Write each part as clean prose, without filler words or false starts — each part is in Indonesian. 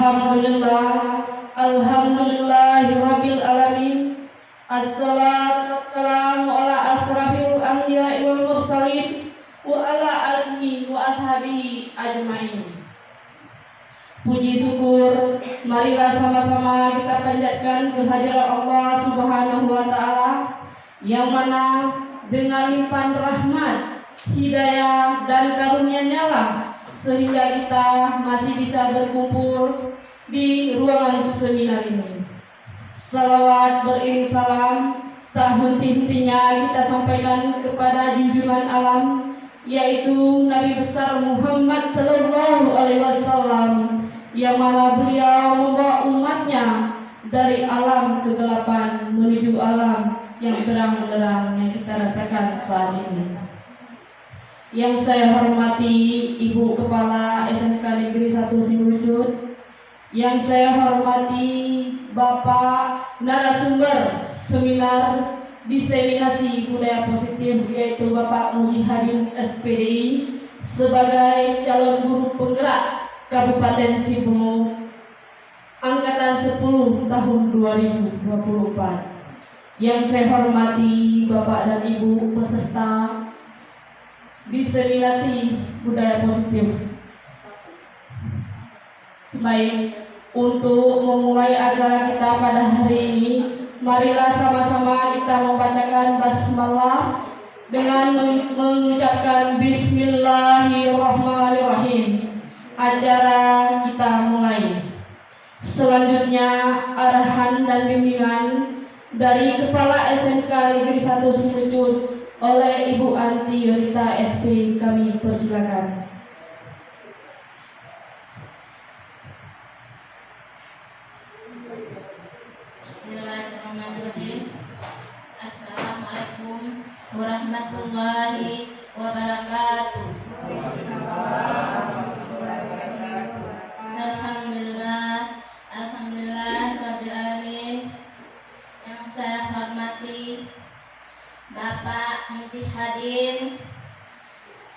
Alhamdulillahirabbil alamin. Assalatu wassalamu ala asrafil anbiya'i wal mursalin wa ala alihi wa ashabihi ajmain. Puji syukur marilah sama-sama kita panjatkan kehadiran Allah Subhanahu wa taala yang mana dengan limpahan rahmat, hidayah dan karunia-Nya lah sehingga kita masih bisa berkumpul di ruangan seminar ini. Salawat beriring salam tak henti-hentinya kita sampaikan kepada junjungan alam, yaitu Nabi besar Muhammad sallallahu alaihi wasallam, yang mana beliau membawa umatnya dari alam kegelapan menuju alam yang terang benderang yang kita rasakan saat ini. Yang saya hormati Ibu Kepala SMK Negeri 1 Simulujud, yang saya hormati Bapak narasumber seminar diseminasi budaya positif, yaitu Bapak Mujihadin SPDI sebagai calon guru penggerak Kabupaten Sibolga angkatan 10 tahun 2024. Yang saya hormati Bapak dan Ibu peserta diseminasi budaya positif. Baik, untuk memulai acara kita pada hari ini, marilah sama-sama kita membacakan basmalah dengan mengucapkan bismillahirrahmanirrahim. Acara kita mulai. Selanjutnya arahan dan bimbingan dari Kepala SMK Negeri 1 Simulujud oleh Ibu Anti Yolita SP, kami persilakan. Bismillahirrahmanirrahim. Assalamualaikum warahmatullahi wabarakatuh. Alhamdulillah rabbil alamin. Yang saya hormati Bapak Mujihadin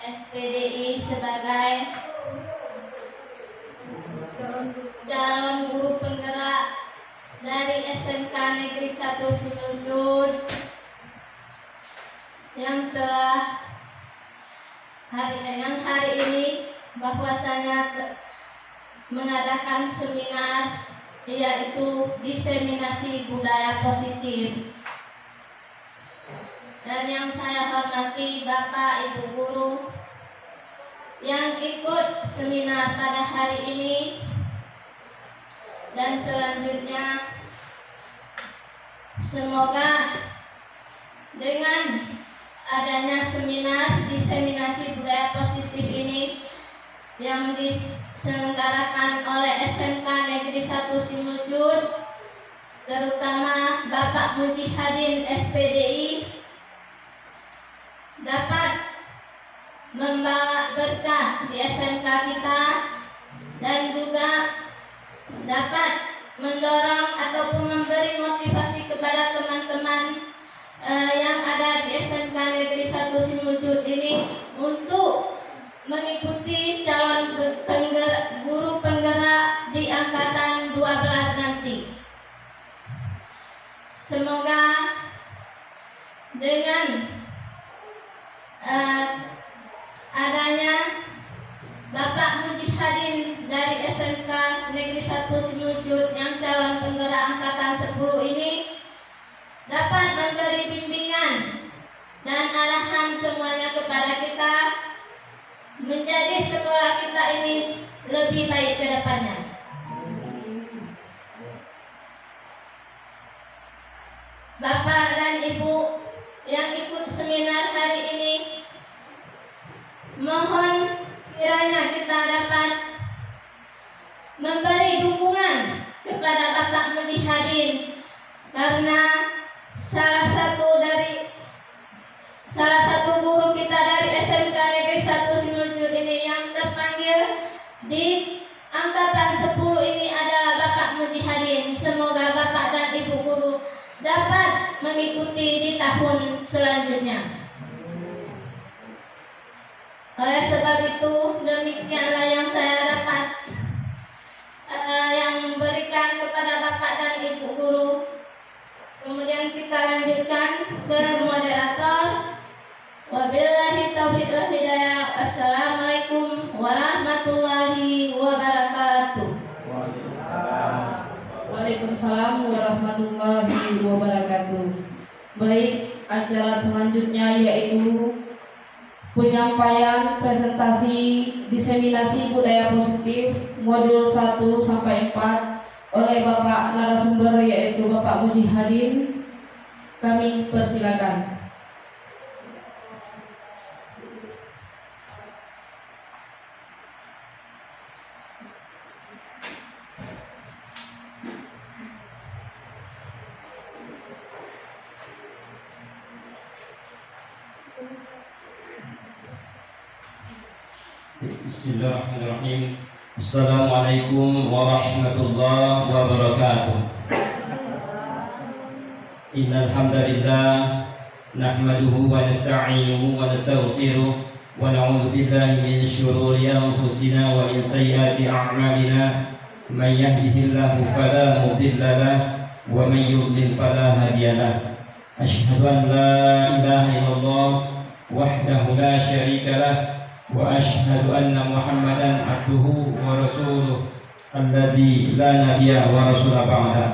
SPDI sebagai calon guru penggerak dari SMK Negeri 1 Simulujud yang hari ini bahwasanya mengadakan seminar, yaitu diseminasi budaya positif. Dan yang saya hormati Bapak Ibu guru yang ikut seminar pada hari ini. Dan selanjutnya, semoga dengan adanya seminar diseminasi budaya positif ini yang diselenggarakan oleh SMK Negeri 1 Simulujud, terutama Bapak Mujihadin SPDI, dapat membawa berkah di SMK kita dan juga dapat mendorong ataupun memberi motivasi kepada teman-teman yang ada di SMK Negeri 1 Simulujud ini untuk mengikuti calon guru penggerak di angkatan 12 nanti. Semoga dengan adanya Bapak Mujihadin dari SMK Negeri 1 Simulujud yang calon penggerak angkatan 10 ini dapat memberi bimbingan dan arahan semuanya kepada kita menjadi sekolah kita ini lebih baik ke depannya. Bapak dan Ibu yang ikut seminar hari ini, mohon kiranya kita dapat memberi dukungan kepada Bapak Mujihadin, karena salah satu guru kita dari SMK Negeri 1 Simulujud ini yang terpanggil di angkatan 10 ini adalah Bapak Mujihadin. Semoga Bapak dan Ibu guru dapat mengikuti di tahun selanjutnya. Oleh sebab itu, demikianlah yang saya dapat yang dan ibu guru. Kemudian kita lanjutkan ke moderator. Wabillahi taufiq wal hidayah. Assalamualaikum warahmatullahi wabarakatuh. Waalaikumsalam warahmatullahi wabarakatuh. Baik, acara selanjutnya yaitu penyampaian presentasi diseminasi budaya positif modul 1 sampai 4 oleh Bapak narasumber yaitu Bapak Mujihadin. Kami persilakan. Bismillahirrahmanirrahim. Assalamualaikum warahmatullahi wabarakatuh. Innal hamdalillah nahmaduhu wa nasta'inuhu wa nastaghfiruh wa na'udzu billahi min shururi anfusina wa min sayyiati a'malina. Man yahdihillahu fala mudilla lahu wa man yudlil fala hadiya lahu. Asyhadu an la ilaha illallah wahdahu la syarika lahu wa asyhadu anna Muhammadan abduhu wa rasuluh alladzi la nabiyya wa rasula ba'da.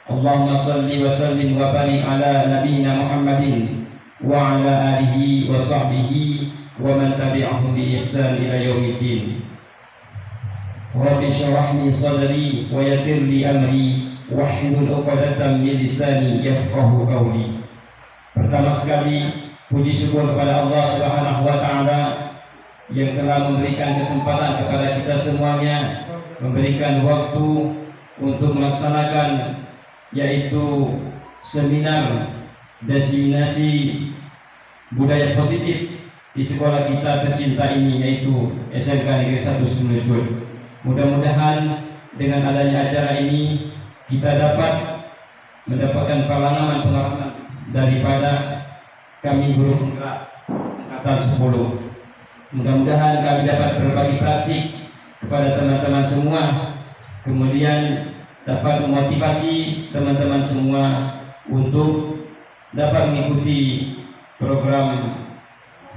Allahumma salli wa sallim wa barik ala nabiyyina Muhammadin wa ala alihi wa sahbihi wa man tabi'ahum bi ihsan ila yaumiddin. Rabbi shrah li sadri wa yassir li amri wahlul 'uqdatam min lisani yafqahu qawli. Pertama sekali puji syukur kepada Allah Subhanahu wa taala yang telah memberikan kesempatan kepada kita semuanya, memberikan waktu untuk melaksanakan yaitu seminar diseminasi budaya positif di sekolah kita tercinta ini yaitu SMK Negeri 1 Sumeneb. Mudah-mudahan dengan adanya acara ini kita dapat mendapatkan pengalaman daripada kami guru penggerak angkatan 10. Mudah-mudahan kami dapat berbagi praktik kepada teman-teman semua, kemudian dapat memotivasi teman-teman semua untuk dapat mengikuti program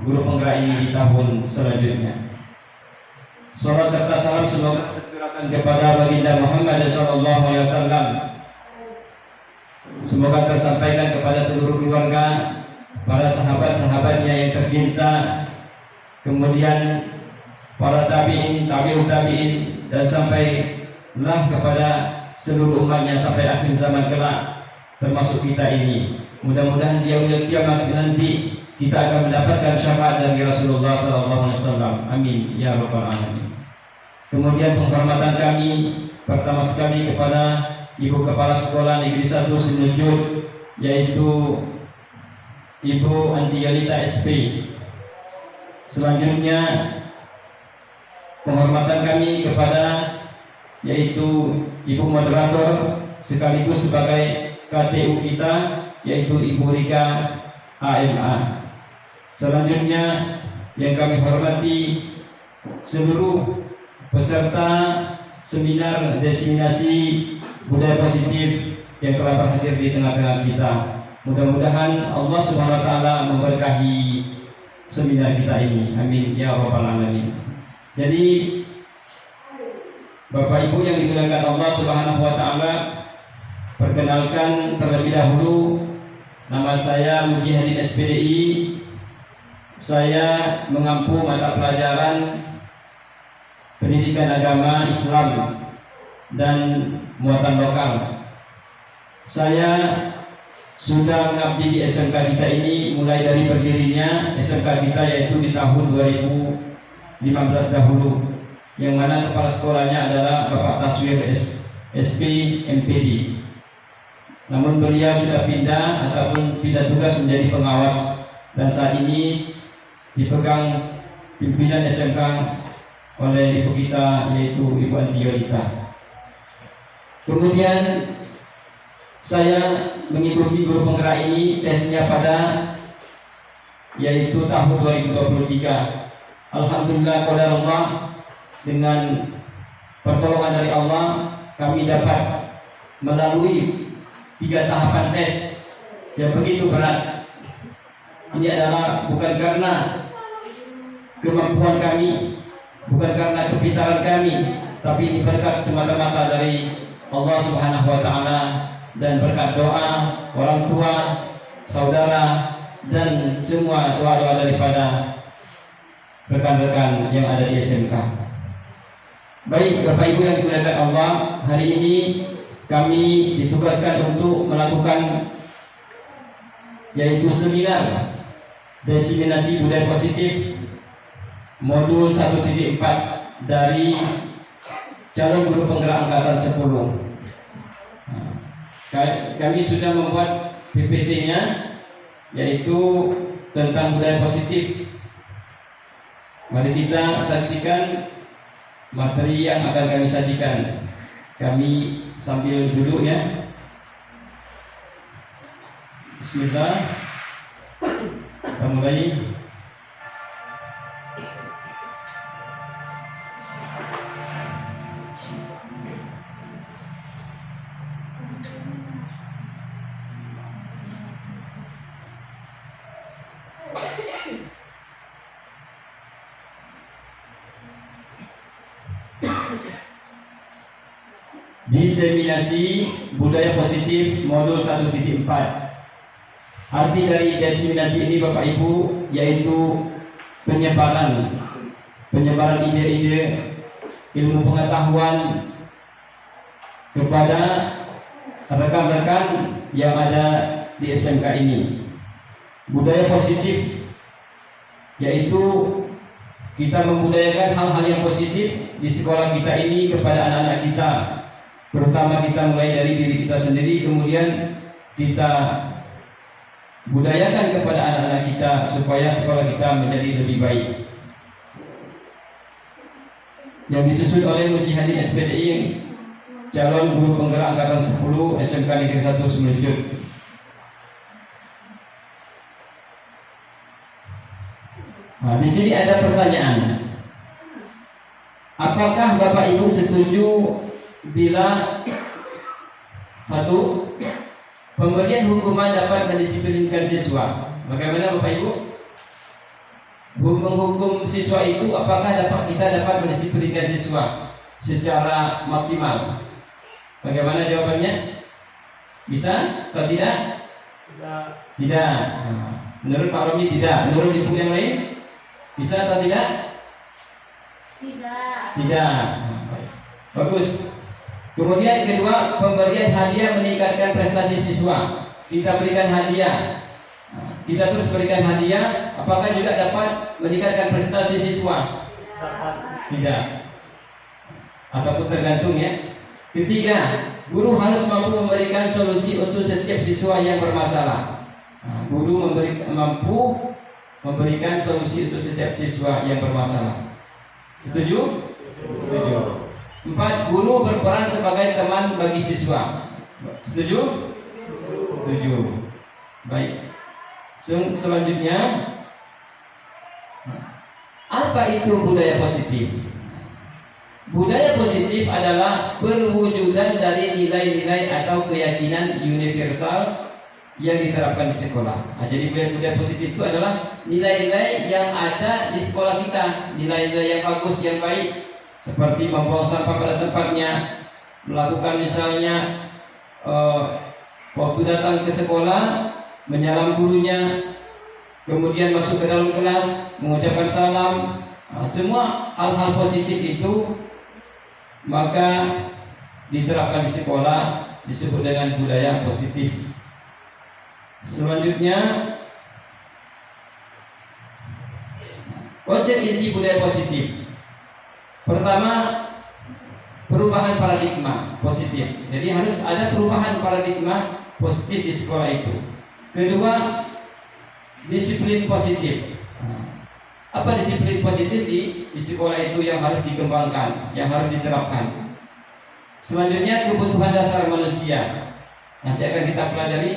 guru penggerak ini di tahun selanjutnya. Salawat serta salam semoga tercurahkan kepada baginda Muhammad SAW. Semoga tersampaikan kepada seluruh keluarga, para sahabat-sahabatnya yang tercinta, kemudian para tabi'in, tabi'ut tabi'in, dan sampailah kepada seluruh umatnya sampai akhir zaman kelak, termasuk kita ini. Mudah-mudahan di yaumil kiamat nanti kita akan mendapatkan syafaat dari Rasulullah SAW. Amin ya rabbal alamin. Kemudian penghormatan kami pertama sekali kepada Ibu Kepala Sekolah Negeri 1 Sumeneb, yaitu Ibu Antialita SP. Selanjutnya penghormatan kami kepada yaitu Ibu Moderator sekaligus sebagai KTU kita yaitu Ibu Rika AMA. Selanjutnya yang kami hormati seluruh peserta seminar diseminasi budaya positif yang telah berhadir di tengah-tengah kita. Mudah-mudahan Allah Subhanahu wa taala memberkahi seminar kita ini. Amin ya rabbal alamin. Jadi Bapak Ibu yang dimuliakan Allah Subhanahu wa taala, perkenalkan terlebih dahulu nama saya Mujihadin SPDI. Saya mengampu mata pelajaran pendidikan agama Islam dan muatan lokal. Saya sudah mengabdi di SMK kita ini mulai dari berdirinya SMK kita yaitu di tahun 2015 dahulu, yang mana kepala sekolahnya adalah Bapak Taswir SP MPD. Namun beliau sudah pindah ataupun pindah tugas menjadi pengawas dan saat ini dipegang pimpinan SMK oleh ibu kita yaitu Ibu Antiolita. Kemudian saya mengikuti guru penggerak ini tesnya pada yaitu tahun 2023. Alhamdulillah qadarullah, dengan pertolongan dari Allah kami dapat melalui 3 tahapan tes yang begitu berat. Ini adalah bukan karena kemampuan kami, bukan karena kepintaran kami, tapi ini berkat semata-mata dari Allah Subhanahu wa taala dan berkat doa orang tua, saudara, dan semua doa-doa daripada rekan-rekan yang ada di SMK. Baik Bapak Ibu yang dimuliakan Allah, hari ini kami ditugaskan untuk melakukan yaitu seminar diseminasi budaya positif modul 1.4 dari calon guru penggerak angkatan 10. Kami sudah membuat PPT-nya yaitu tentang budaya positif. Mari kita saksikan materi yang akan kami sajikan. Kami sambil duduk ya. Bismillah. Kita mulai. Diseminasi budaya positif modul 1.4. Arti dari diseminasi ini Bapak Ibu yaitu penyebaran ide-ide ilmu pengetahuan kepada rekan-rekan yang ada di SMK ini. Budaya positif yaitu kita membudayakan hal-hal yang positif di sekolah kita ini kepada anak-anak kita. Terutama kita mulai dari diri kita sendiri, kemudian kita budayakan kepada anak-anak kita supaya sekolah kita menjadi lebih baik. Yang disusun oleh Mujihadin SPDI, calon guru penggerak angkatan 10 SMK Negeri 1 Semeljut. Nah, di sini ada pertanyaan. Apakah Bapak Ibu setuju bila satu, pemberian hukuman dapat mendisiplinkan siswa? Bagaimana Bapak Ibu? Menghukum siswa itu apakah kita dapat mendisiplinkan siswa secara maksimal? Bagaimana jawabannya? Bisa atau tidak? Tidak. Menurut Pak Romi tidak. Menurut ibu yang lain? Bisa atau tidak? Tidak. Bagus. Kemudian kedua, pemberian hadiah meningkatkan prestasi siswa. Kita berikan hadiah, kita terus berikan hadiah, apakah juga dapat meningkatkan prestasi siswa? Tidak. Ataupun tergantung ya. Ketiga, guru harus mampu memberikan solusi untuk setiap siswa yang bermasalah. Guru mampu memberikan solusi untuk setiap siswa yang bermasalah. Setuju? Setuju. 4. Guru berperan sebagai teman bagi siswa. Setuju? Setuju. Baik. Selanjutnya, apa itu budaya positif? Budaya positif adalah perwujudan dari nilai-nilai atau keyakinan universal yang diterapkan di sekolah. Jadi budaya positif itu adalah nilai-nilai yang ada di sekolah kita, nilai-nilai yang bagus, yang baik. Seperti membawa sampah pada tempatnya, melakukan misalnya waktu datang ke sekolah, menyalam gurunya, kemudian masuk ke dalam kelas, mengucapkan salam. Semua hal-hal positif itu maka diterapkan di sekolah, disebut dengan budaya positif. Selanjutnya, konsep inti budaya positif. Pertama, perubahan paradigma positif. Jadi harus ada perubahan paradigma positif di sekolah itu. Kedua, disiplin positif. Apa disiplin positif di sekolah itu yang harus dikembangkan, yang harus diterapkan? Selanjutnya, kebutuhan dasar manusia. Nanti akan kita pelajari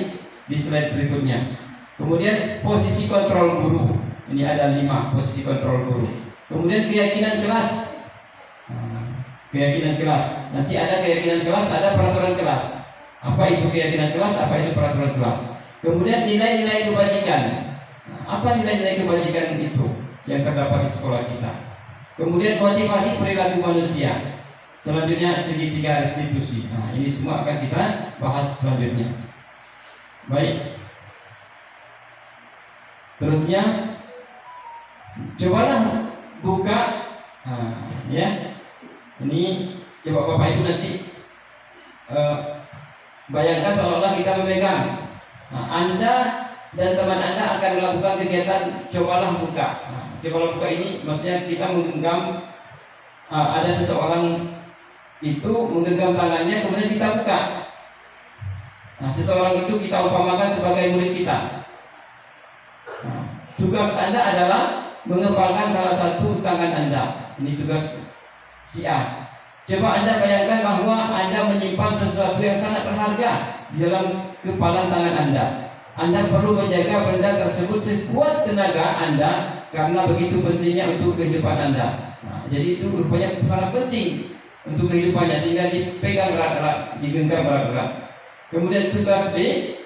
di slide berikutnya. Kemudian posisi kontrol guru. Ini ada 5 posisi kontrol guru. Kemudian keyakinan kelas. Keyakinan kelas. Nanti ada keyakinan kelas, ada peraturan kelas. Apa itu keyakinan kelas, apa itu peraturan kelas. Kemudian nilai-nilai kebajikan. Apa nilai-nilai kebajikan itu yang terdapat di sekolah kita? Kemudian motivasi perilaku manusia. Selanjutnya segitiga restitusi. Nah, ini semua akan kita bahas selanjutnya. Baik. Seterusnya, cobalah buka, ya. Ini coba Bapak Ibu nanti bayangkan seolah-olah kita memegang. Anda dan teman Anda akan melakukan kegiatan cobalah buka. Cobalah buka ini maksudnya kita menggenggam, ada seseorang itu menggenggam tangannya kemudian kita buka. Seseorang itu kita umpamakan sebagai murid kita. Tugas Anda adalah mengepalkan salah satu tangan Anda. Ini tugas si A. Coba Anda bayangkan bahwa Anda menyimpan sesuatu yang sangat berharga di dalam kepalan tangan Anda. Anda perlu menjaga benda tersebut sekuat tenaga Anda karena begitu pentingnya untuk kehidupan Anda. Jadi itu rupanya sangat penting untuk kehidupannya sehingga dipegang erat-erat, digenggam erat-erat. Kemudian tugas B,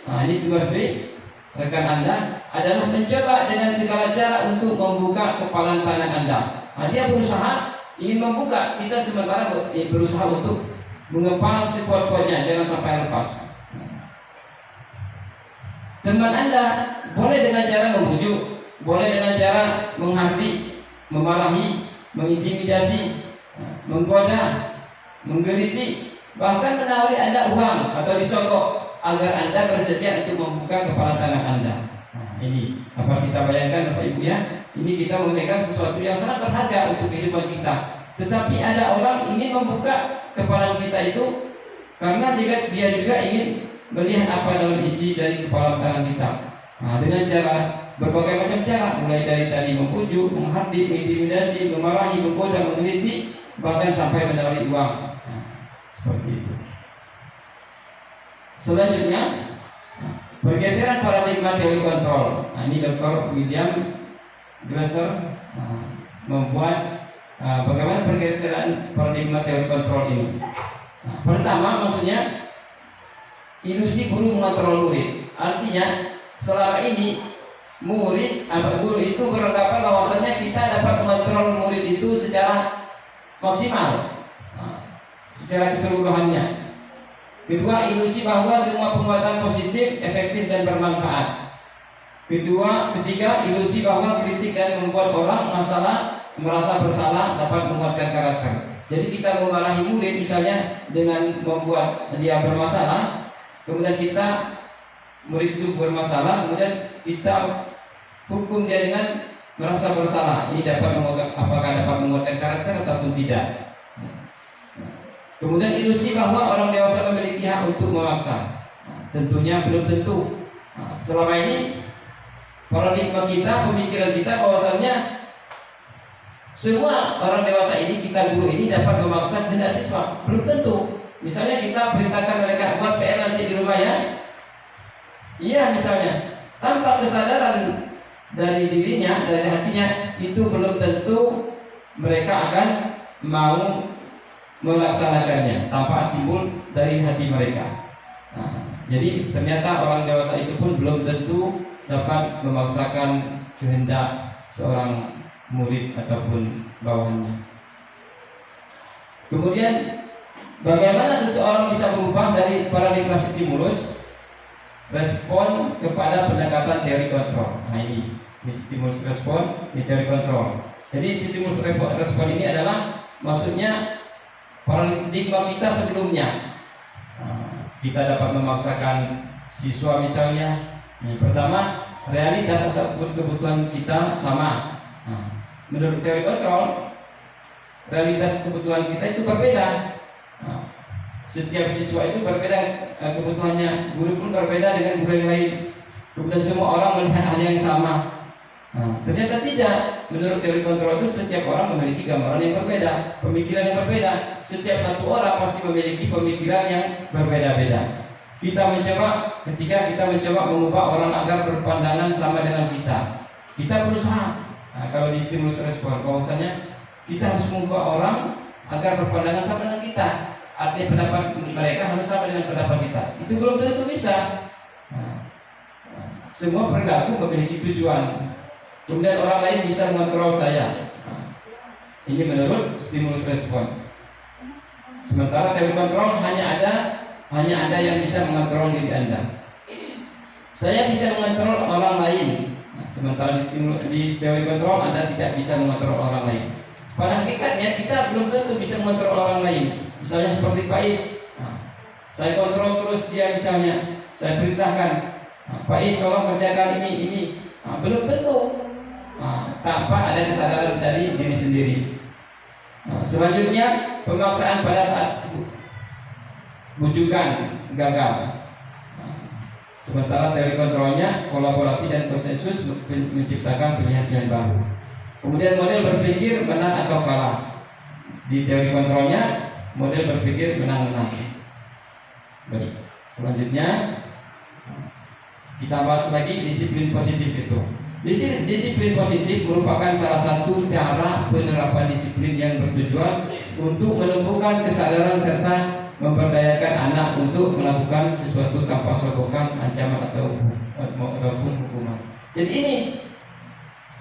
ini tugas B, rekan Anda adalah mencoba dengan segala cara untuk membuka kepalan tangan Anda. Dia berusaha ingin membuka, kita sementara berusaha untuk mengepal sekuat-kuatnya, jangan sampai lepas. Teman Anda boleh dengan cara membujuk, boleh dengan cara menghardik, memarahi, mengintimidasi, menggoda, menggelitik, bahkan menawari Anda uang atau disogok agar Anda bersedia untuk membuka kepala tangan Anda. Ini apa kita bayangkan Bapak Ibu ya? Ini kita memegang sesuatu yang sangat berharga untuk kehidupan kita. Tetapi ada orang ingin membuka kepala kita itu karena dia juga ingin melihat apa dalam isi dari kepala tangan kita. Dengan cara berbagai macam cara, mulai dari tadi membujuk, menghardik, mengintimidasi, memarahi, menggoda, menggelitik, bahkan sampai menawari uang. Seperti itu. Selanjutnya, pergeseran paradigma teori kontrol. Ini Dr. William Glasser membuat bagaimana pergeseran paradigma teori kontrol ini. Pertama, maksudnya ilusi guru mengontrol murid. Artinya selama ini guru itu beranggapan bahwasanya kita dapat mengontrol murid itu secara maksimal, secara keseluruhannya. Kedua, ilusi bahwa semua penguatan positif, efektif dan bermanfaat. Ketiga, ilusi bahwa kritik dan membuat orang merasa bersalah dapat menguatkan karakter. Jadi kita memarahi murid misalnya dengan membuat dia bermasalah, kemudian murid itu bermasalah, kemudian kita hukum dia dengan merasa bersalah. Ini apakah dapat menguatkan karakter ataupun tidak. Kemudian ilusi bahwa orang dewasa memiliki hak untuk memaksa. Tentunya belum tentu. Selama ini paradigma kita, pemikiran kita bahwasannya semua orang dewasa ini, kita guru ini dapat memaksa kehendak siswa. Belum tentu. Misalnya kita perintahkan mereka buat PR nanti di rumah ya. Iya misalnya, tanpa kesadaran dari dirinya, dari hatinya, itu belum tentu mereka akan mau melaksanakannya tanpa timbul dari hati mereka. Jadi ternyata orang dewasa itu pun belum tentu dapat memaksakan kehendak seorang murid ataupun bawahannya. Kemudian bagaimana seseorang bisa berubah dari paradigma stimulus respon kepada pendekatan teori kontrol. Ini stimulus respon, ini teori kontrol. Jadi stimulus respon ini adalah maksudnya paradigma kita sebelumnya. Kita dapat memaksakan siswa misalnya. Yang pertama, realitas atau kebutuhan kita sama. Menurut teori kontrol, realitas kebutuhan kita itu berbeda. Setiap siswa itu berbeda kebutuhannya. Guru pun berbeda dengan guru yang lain. Kemudian semua orang melihat hal yang sama. Ternyata tidak. Menurut teori kontrol itu setiap orang memiliki gambaran yang berbeda, pemikiran yang berbeda. Setiap satu orang pasti memiliki pemikiran yang berbeda-beda. Ketika kita mencoba mengubah orang agar berpandangan sama dengan kita berusaha. Kalau di stimulus respon, bahwasanya kita harus mengubah orang agar berpandangan sama dengan kita, arti pendapat mereka harus sama dengan pendapat kita. Itu belum tentu bisa. Semua perilaku memiliki tujuan. Kemudian orang lain bisa mengontrol saya. Ini menurut stimulus respon. Sementara teori kontrol hanya ada yang bisa mengontrol diri Anda. Saya bisa mengontrol orang lain. Sementara di teori kontrol Anda tidak bisa mengontrol orang lain. Pada hakikatnya kita belum tentu bisa mengontrol orang lain. Misalnya seperti Pak Is, saya kontrol terus dia misalnya, saya perintahkan, Pak Is tolong kerjakan ini. Belum tentu. Tanpa ada kesadaran dari diri sendiri. Selanjutnya pemaksaan pada saat bujukan gagal. Sementara teori kontrolnya kolaborasi dan konsensus menciptakan pilihan baru. Kemudian model berpikir menang atau kalah. Di teori kontrolnya model berpikir menang-menang. Baik. Selanjutnya kita bahas lagi disiplin positif itu. Disiplin positif merupakan salah satu cara penerapan disiplin yang bertujuan untuk menumbuhkan kesadaran serta memberdayakan anak untuk melakukan sesuatu tanpa sogokan, ancaman ataupun hukuman. Jadi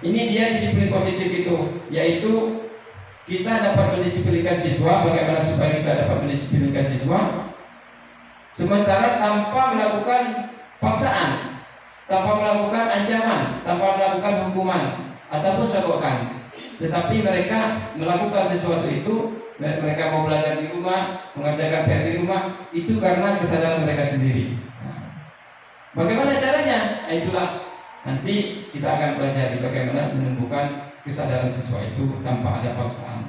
ini dia disiplin positif itu, yaitu kita dapat mendisiplinkan siswa. Bagaimana supaya kita dapat mendisiplinkan siswa? Sementara tanpa melakukan paksaan, tanpa melakukan ancaman, tanpa melakukan hukuman ataupun sogokan, tetapi mereka melakukan sesuatu itu. Mereka mau belajar di rumah, mengerjakan PR di rumah, itu karena kesadaran mereka sendiri. Bagaimana caranya? Itulah nanti kita akan pelajari bagaimana menumbuhkan kesadaran siswa itu tanpa ada paksaan.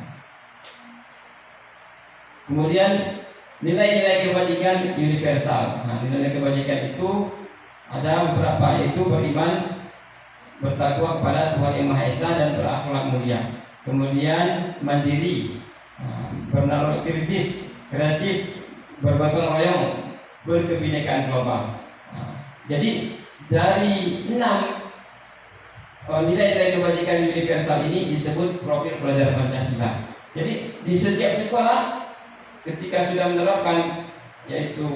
Kemudian nilai-nilai kebajikan universal. Nilai kebajikan itu ada beberapa, yaitu beriman, bertakwa kepada Tuhan Yang Maha Esa dan berakhlak mulia. Kemudian mandiri, bernalar kritis, kreatif, bergotong royong, berkebinekaan global. Jadi dari 6 nilai-nilai kebajikan universal ini disebut profil pelajar Pancasila. Jadi di setiap sekolah ketika sudah menerapkan yaitu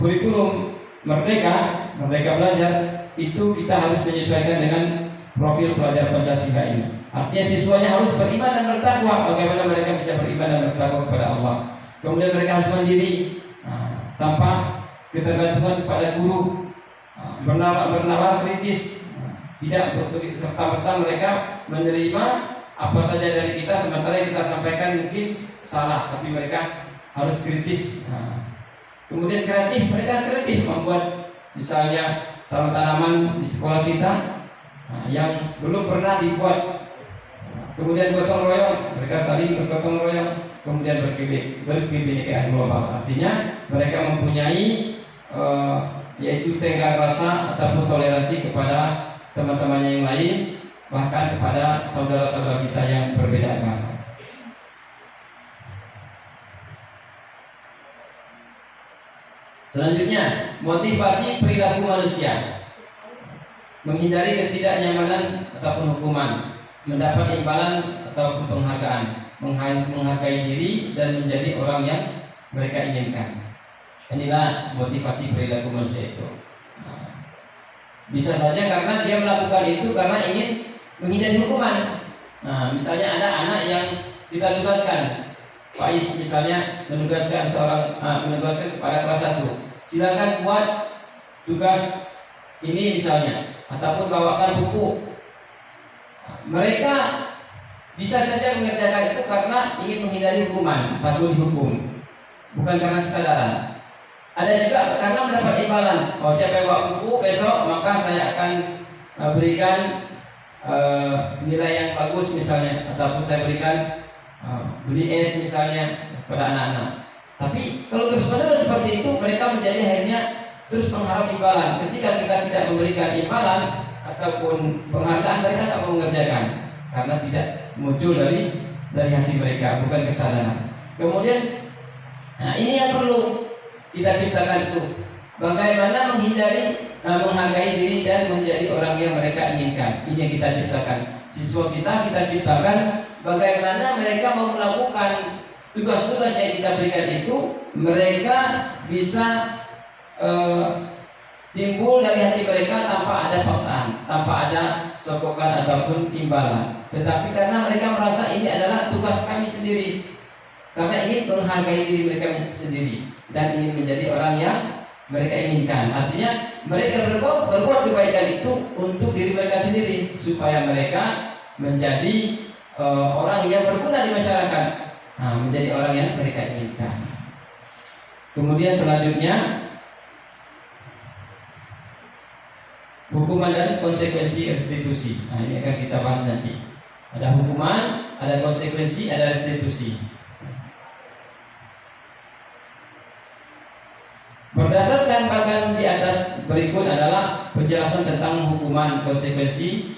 kurikulum Merdeka Belajar, itu kita harus menyesuaikan dengan profil pelajar Pancasila ini. Artinya siswanya harus beriman dan bertakwa. Bagaimana mereka bisa beriman dan bertakwa kepada Allah? Kemudian mereka harus mandiri, tanpa ketergantungan kepada guru, bernalar kritis, tidak serta-merta mereka menerima apa saja dari kita, sementara yang kita sampaikan mungkin salah, tapi mereka harus kritis. Kemudian kreatif, mereka kreatif membuat misalnya tanaman di sekolah kita yang belum pernah dibuat. Kemudian gotong royong, mereka saling bergotong royong. Kemudian berkebinekaan global, artinya mereka mempunyai yaitu tenggang rasa ataupun toleransi kepada teman-temannya yang lain, bahkan kepada saudara-saudara kita yang berbeda agama. Selanjutnya, motivasi perilaku manusia. Menghindari ketidaknyamanan ataupun hukuman, mendapat imbalan ataupun penghargaan, menghargai diri dan menjadi orang yang mereka inginkan. Inilah motivasi perilaku manusia itu. Bisa saja karena dia melakukan itu karena ingin menghindari hukuman. Misalnya ada anak yang kita tugaskan, Pak Is misalnya menugaskan kepada kelas 1, silakan buat tugas ini misalnya, ataupun bawakan buku. Mereka bisa saja mengerjakan itu karena ingin menghindari hukuman, takut dihukum, bukan karena kesadaran. Ada juga karena mendapat imbalan. Siapa yang bawa buku besok, maka saya akan berikan nilai yang bagus misalnya, ataupun saya berikan beli es misalnya pada anak-anak. Tapi kalau terus-menerus seperti itu, mereka menjadi akhirnya terus mengharap imbalan. Ketika kita tidak memberikan imbalan ataupun penghargaan, mereka tak mau mengerjakan karena tidak muncul dari hati mereka, bukan kesadaran. Kemudian, ini yang perlu kita ciptakan itu. Bagaimana menghindari, menghargai diri dan menjadi orang yang mereka inginkan. Ini yang kita ciptakan. siswa kita ciptakan bagaimana mereka mau melakukan tugas-tugas yang kita berikan itu, mereka bisa timbul dari hati mereka tanpa ada paksaan, tanpa ada sokokan ataupun imbalan. Tetapi karena mereka merasa ini adalah tugas kami sendiri, karena ingin menghargai diri mereka sendiri dan ingin menjadi orang yang mereka inginkan. Artinya mereka berbuat kebaikan itu untuk diri mereka sendiri, supaya mereka menjadi orang yang berguna di masyarakat, menjadi orang yang mereka inginkan. Kemudian selanjutnya, hukuman dan konsekuensi restitusi. Ini akan kita bahas nanti. Ada hukuman, ada konsekuensi, ada restitusi. Berdasarkan bagian di atas berikut adalah penjelasan tentang hukuman, konsekuensi,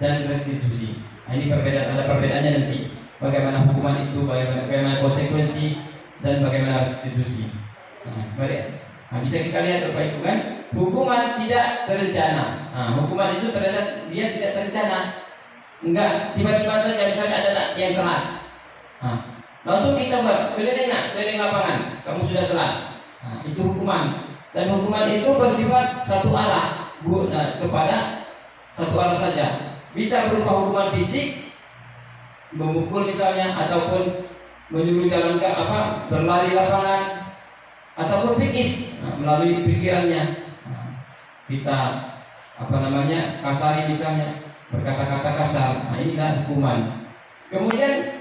dan restitusi. Ini ada perbedaannya nanti. Bagaimana hukuman itu, bagaimana konsekuensi, dan bagaimana restitusi. Bisa kita lihat Bapak Ibu kan? Hukuman tidak terencana. Hukuman itu dia tidak terencana. Enggak, tiba-tiba saja misalnya ada yang telat. Langsung kita buat keliling lapangan. Kamu sudah telat. Itu hukuman. Dan hukuman itu bersifat satu arah, kepada satu arah saja. Bisa berupa hukuman fisik, memukul misalnya, ataupun menyuruh jalan berlari lapangan, ataupun pikis melalui pikirannya. Kita kasari misalnya, berkata-kata kasar. Ini adalah hukuman. Kemudian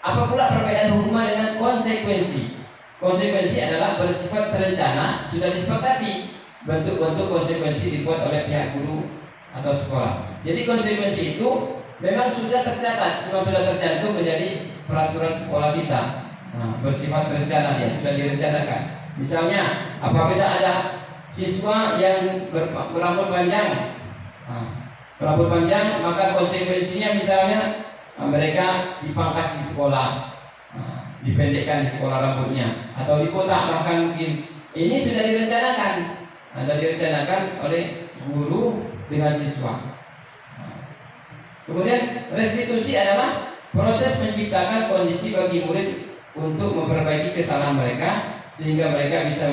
apa pula perbedaan hukuman dengan konsekuensi? Konsekuensi adalah bersifat terencana, sudah disepakati. Bentuk-bentuk konsekuensi dibuat oleh pihak guru atau sekolah. Jadi konsekuensi itu memang sudah tercatat, sudah tercantum menjadi peraturan sekolah kita. Bersifat terencana, dia sudah direncanakan. Misalnya apabila ada siswa yang berambut panjang, maka konsekuensinya misalnya mereka dipangkas di sekolah, dipendekkan di sekolah rambutnya, atau dipotak bahkan mungkin. Ini sudah direncanakan oleh guru dengan siswa. Kemudian restitusi adalah proses menciptakan kondisi bagi murid untuk memperbaiki kesalahan mereka, sehingga mereka bisa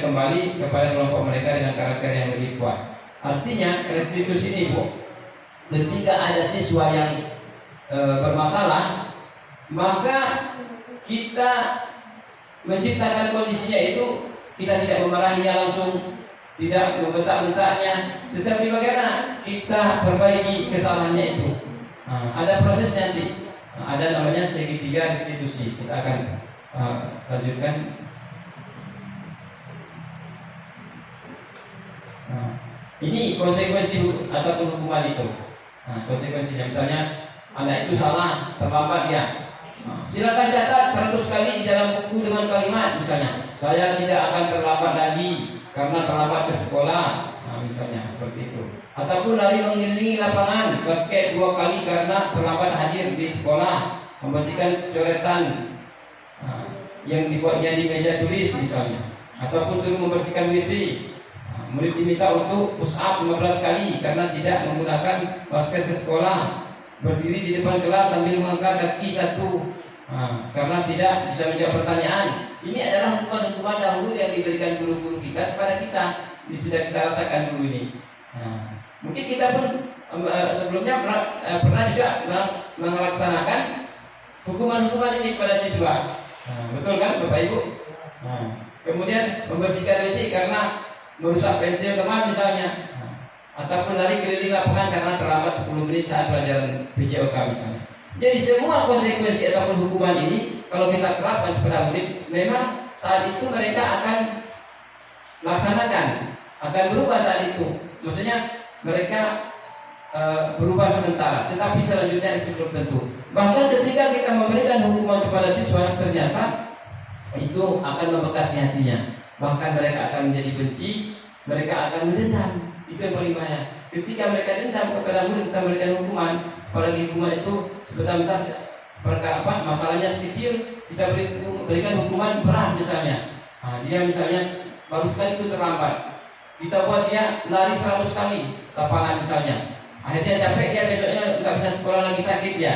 kembali kepada kelompok mereka dengan karakter yang lebih kuat. Artinya restitusi ini, Bu, ketika ada siswa yang bermasalah, maka kita menciptakan kondisinya itu, kita tidak memarahinya langsung, tidak membentak-bentaknya, tetapi bagaimana kita perbaiki kesalahannya itu. Ada proses nanti, ada namanya segitiga restitusi. Kita akan lanjutkan. Ini konsekuensi ataupun hukuman itu. Konsekuensinya misalnya anak itu salah, terlambat dia. Silakan catat 100 kali di dalam buku dengan kalimat misalnya, saya tidak akan terlambat lagi karena terlambat ke sekolah. Misalnya seperti itu. Ataupun lari mengelilingi lapangan basket 2 kali karena terlambat hadir di sekolah, membersihkan coretan yang dibuatnya di meja tulis misalnya. Ataupun suruh membersihkan WC. Murid diminta untuk push up 15 kali karena tidak menggunakan basket ke sekolah. Berdiri di depan kelas sambil mengangkat kaki satu karena tidak bisa menjawab pertanyaan. Ini adalah hukuman-hukuman dahulu yang diberikan guru-guru kita kepada kita. Ini sudah kita rasakan dulu ini. Mungkin kita pun sebelumnya pernah juga melaksanakan hukuman-hukuman ini kepada siswa. Betul kan Bapak Ibu? Kemudian membersihkan WC karena merusak pensil teman misalnya, ataupun lari keliling lapangan karena terlambat 10 menit saat pelajaran PJOK misalnya. Jadi semua konsekuensi ataupun hukuman ini kalau kita terapkan kepada murid, memang saat itu mereka akan laksanakan, akan berubah saat itu. Maksudnya mereka berubah sementara, tetapi selanjutnya itu belum tentu. Bahkan ketika kita memberikan hukuman kepada siswa, ternyata itu akan membekas di hatinya. Bahkan mereka akan menjadi benci, mereka akan mendendam. Itu yang paling bahaya. Ketika mereka dendam kepada murid, kita memberikan hukuman, apalagi hukuman itu sebentar perkara masalahnya sekecil, kita berikan hukuman berat misalnya. Dia misalnya baru sekali itu terlambat, kita buat dia lari 100 kali lapangan misalnya. Akhirnya capek dia, besoknya nggak bisa sekolah lagi, sakit dia.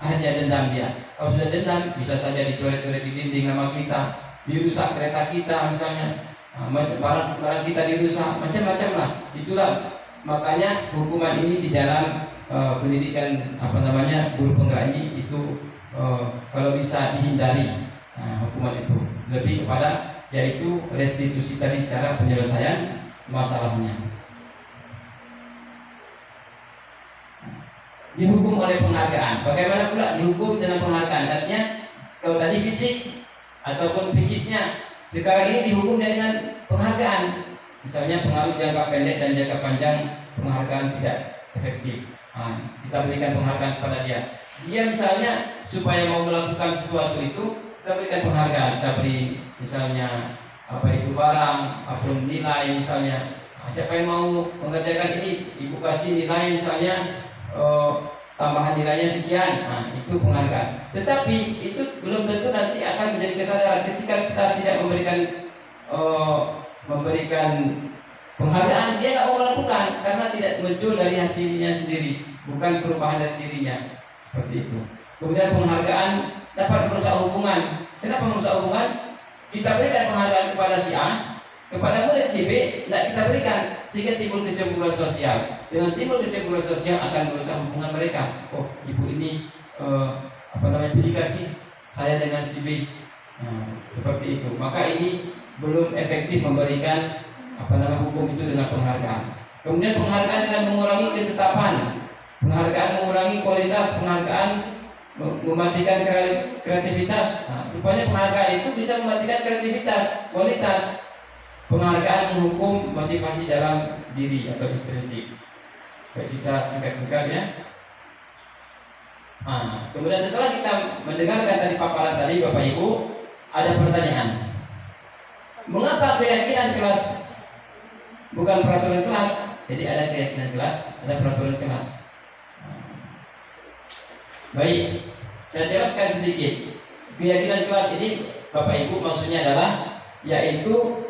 Akhirnya dendam dia. Kalau sudah dendam, bisa saja dicoret-coret di dinding nama kita, dirusak kereta kita misalnya, barang kita dirusak, macam-macam lah. Itulah makanya hukuman ini di dalam pendidikan guru penggerak ini itu kalau bisa dihindari hukuman itu, lebih kepada yaitu restitusi tadi, cara penyelesaian masalahnya. Dihukum oleh penghargaan. Bagaimana pula dihukum dengan penghargaan? Artinya kalau tadi fisik ataupun psikisnya, sekarang ini dihukum dengan penghargaan. Misalnya pengaruh jangka pendek dan jangka panjang, penghargaan tidak efektif. Kita berikan penghargaan kepada dia. Dia misalnya supaya mau melakukan sesuatu itu, kita berikan penghargaan. Kita beri misalnya barang ataupun nilai misalnya. Siapa yang mau mengerjakan ini, ibu kasih nilai misalnya tambahan nilainya sekian, itu penghargaan. Tetapi itu belum tentu nanti akan menjadi kesadaran ketika kita tidak memberikan penghargaan, dia nggak mau melakukan karena tidak muncul dari hatinya sendiri, bukan perubahan dari dirinya, seperti itu. Kemudian penghargaan dapat merusak hubungan. Kenapa merusak hubungan? Kita berikan penghargaan kepada si A, kepada murid si B, tidak kita berikan, sehingga timbul kecemburuan sosial. Dengan timbul kecemburuan sosial akan merusak hubungan mereka. Oh, ibu ini pilih kasih saya dengan si B, seperti itu. Maka ini belum efektif memberikan hukum itu dengan penghargaan. Kemudian penghargaan dengan mengurangi ketetapan, penghargaan mengurangi kualitas, penghargaan mematikan kreativitas. Rupanya penghargaan itu bisa mematikan kreativitas, kualitas. Penghargaan menghukum motivasi dalam diri atau intrinsik. Baik, kita singkat-singkat ya. Kemudian setelah kita mendengarkan tadi paparan tadi Bapak Ibu, ada pertanyaan. Mengapa keyakinan kelas bukan peraturan kelas? Jadi ada keyakinan kelas, ada peraturan kelas. Baik, saya jelaskan sedikit. Keyakinan kelas ini Bapak Ibu maksudnya adalah yaitu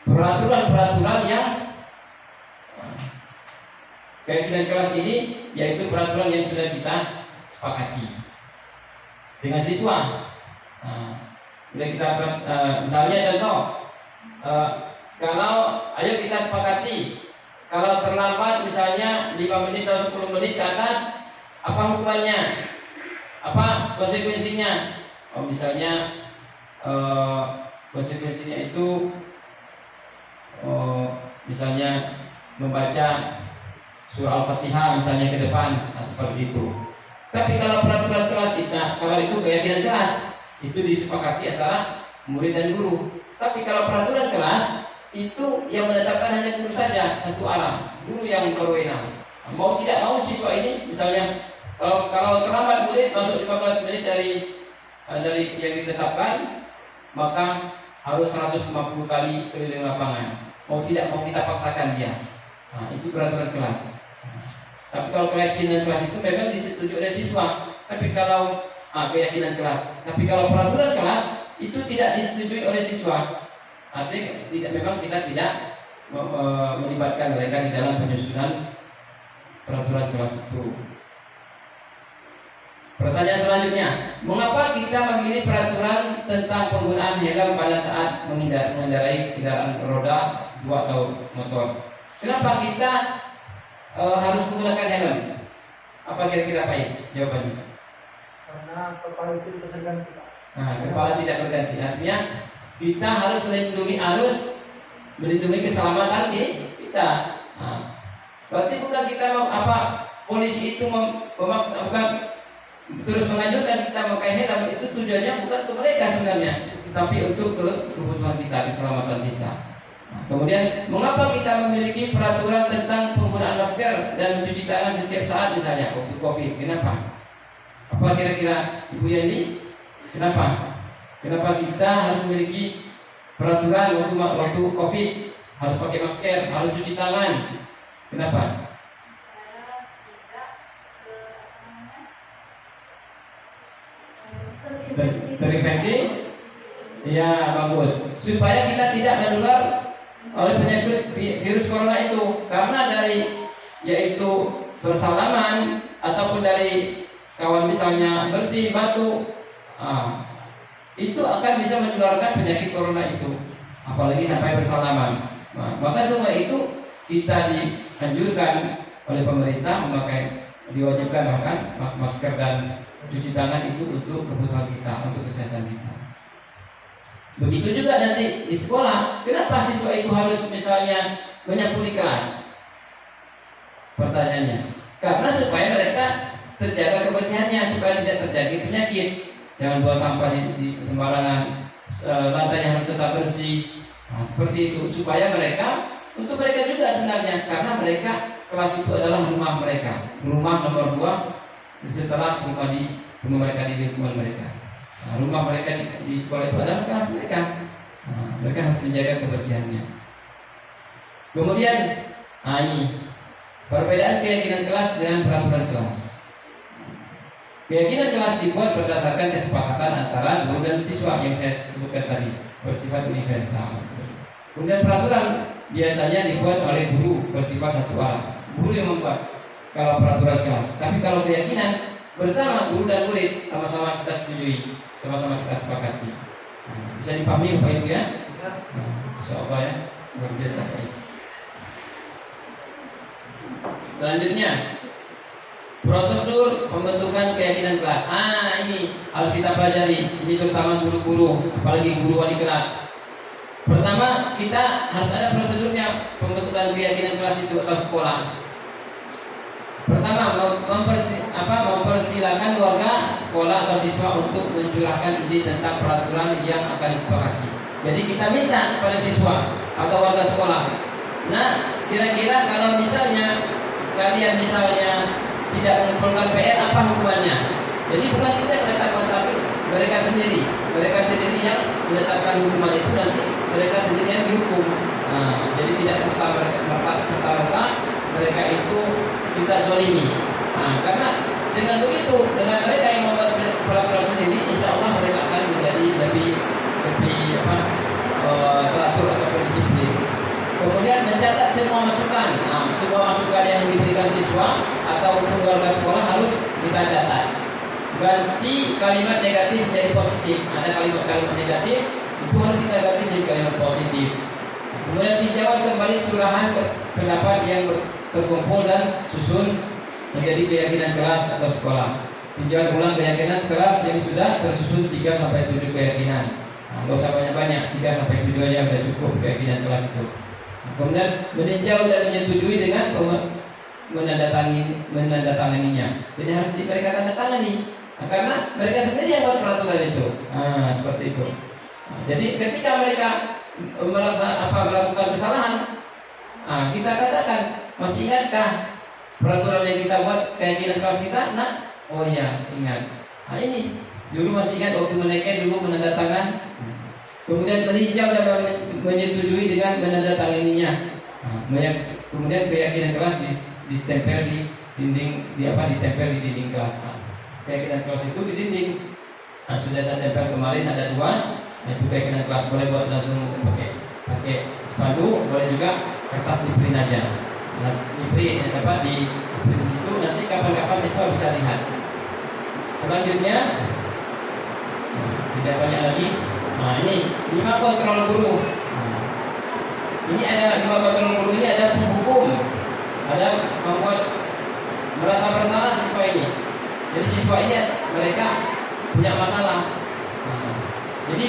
peraturan-peraturan yang keyakinan kelas ini yaitu peraturan yang sudah kita sepakati dengan siswa. Misalnya contoh, kalau ayo kita sepakati kalau terlambat misalnya 5 menit atau 10 menit ke atas, apa hukumannya? Apa konsekuensinya? Misalnya konsekuensinya itu misalnya membaca surah Al-Fatihah misalnya ke depan, seperti itu. Tapi kalau peraturan kelas kalau itu keyakinan kelas, itu disepakati antara murid dan guru. Tapi kalau peraturan kelas itu yang menetapkan hanya guru saja, satu arah, guru yang berwenang. Mau tidak mau siswa ini misalnya kalau terlambat murid masuk 15 menit dari yang ditetapkan, maka harus 150 kali keliling lapangan. Mau tidak mau kita paksakan dia. Itu peraturan kelas. Tapi kalau keyakinan kelas itu memang disetujui oleh siswa. Tapi kalau keyakinan kelas, tapi kalau peraturan kelas itu tidak disetujui oleh siswa. Artinya memang kita tidak melibatkan mereka di dalam penyusunan peraturan kelas itu. Pertanyaan selanjutnya, mengapa kita memilih peraturan tentang penggunaan helm pada saat mengendarai kendaraan roda 2 atau motor? Kenapa kita harus menggunakan helm? Apa kira-kira Pak Is? Jawabannya? Karena kepala itu terganti. Kepala tidak berganti. Artinya kita harus melindungi keselamatan kita. Berarti bukan kita polisi itu memaksa, bukan terus menganjurkan kita memakai helm, itu tujuannya bukan untuk mereka sebenarnya, tapi untuk kebutuhan kita, keselamatan kita. Kemudian mengapa kita memiliki peraturan tentang penggunaan masker dan mencuci tangan setiap saat misalnya waktu COVID? Kenapa? Apa kira-kira Ibu Yani? Kenapa kita harus memiliki peraturan waktu COVID harus pakai masker, harus cuci tangan? Kenapa? Terinfeksi? Ya, bagus. Supaya kita tidak menular oleh penyakit virus corona itu, karena dari yaitu bersalaman ataupun dari kawan misalnya bersih batu, itu akan bisa menularkan penyakit corona itu, apalagi sampai bersalaman. Maka semua itu kita dianjurkan oleh pemerintah memakai, diwajibkan bahkan masker dan cuci tangan itu untuk kebutuhan kita, untuk kesehatan kita. Begitu juga nanti di sekolah, kenapa siswa itu harus misalnya menyapu di kelas? Pertanyaannya, karena supaya mereka terjaga kebersihannya, supaya tidak terjadi penyakit. Jangan buang sampah di sembarangan, lantainya harus tetap bersih. Seperti itu, supaya mereka, untuk mereka juga sebenarnya, karena mereka kelas itu adalah rumah mereka, rumah nomor 2 setelah rumah mereka di lingkungan mereka. Rumah mereka di sekolah itu adalah kelas mereka. Mereka harus menjaga kebersihannya. Kemudian, ini perbedaan keyakinan kelas dengan peraturan kelas. Keyakinan kelas dibuat berdasarkan kesepakatan antara guru dan siswa yang saya sebutkan tadi, bersifat universal. Kemudian peraturan biasanya dibuat oleh guru, bersifat satu arah. Guru yang membuat kalau peraturan kelas. Tapi kalau keyakinan bersama guru dan murid sama-sama kita setujui, sama-sama kita sepakati. Bisa dipahami Bapak Ibu ya? Insyaallah ya, luar biasa guys. Selanjutnya, prosedur pembentukan keyakinan kelas. Ini harus kita pelajari. Ini terutama guru-guru, apalagi guru wali kelas. Pertama, kita harus ada prosedurnya pembentukan keyakinan kelas itu atau sekolah. Pertama, mempersilahkan warga sekolah atau siswa untuk mencurahkan ide tentang peraturan yang akan disepakati. Jadi kita minta kepada siswa atau warga sekolah. Nah, kira-kira kalau misalnya kalian tidak mengumpulkan PR, apa hukumannya? Jadi bukan kita yang menetapkan, tapi mereka sendiri yang menetapkan hukuman itu, nanti mereka sendiri yang dihukum. Jadi tidak serta-merta mereka itu kita zolimi. Karena dengan begitu, dengan mereka yang membuat peraturan sendiri, insya Allah mereka akan menjadi lebih teratur atau disiplin. Kemudian mencatat semua masukan. Semua masukan yang diberikan siswa atau keluarga sekolah harus kita catat. Ganti kalimat negatif menjadi positif. Ada kalimat-kalimat negatif, itu harus kita ganti menjadi kalimat positif. Kemudian dijawab kembali curahan pendapat yang terkumpul dan susun menjadi keyakinan kelas atau sekolah. Dijawab ulang keyakinan kelas yang sudah tersusun 3-7 keyakinan. Nggak usah banyak-banyak, 3-7 aja sudah cukup keyakinan kelas itu. Kemudian meninjau dan menyetujui dengan menandatanganinya. Jadi harus mereka tanda tangani, karena mereka sendiri yang buat peraturan itu. Seperti itu. Jadi ketika mereka melakukan kesalahan, kita katakan, masih ingatkah peraturan yang kita buat keyakinan kelas kita? Oh iya, ingat. Ini dulu masih ingat waktu menaikkan dulu menandatangan. Kemudian meninjau dan menyetujui dengan menandatanganinya. Kemudian keyakinan kelas ditempel di dinding, ditempel di dinding kelas. Keyakinan kelas itu di dinding. Sudah saya tempel kemarin ada 2. Itu keyakinan kelas, boleh buat langsung pakai spanduk, boleh juga kertas diprint aja. Diprint di situ, nanti kapan-kapan siswa bisa lihat. Selanjutnya tidak banyak lagi. Ini 5 kontrol guru. Ini ada 5 kontrol guru, ini ada penghukum, ada membuat merasa bersalah siswa ini. Jadi siswa ini mereka punya masalah. Jadi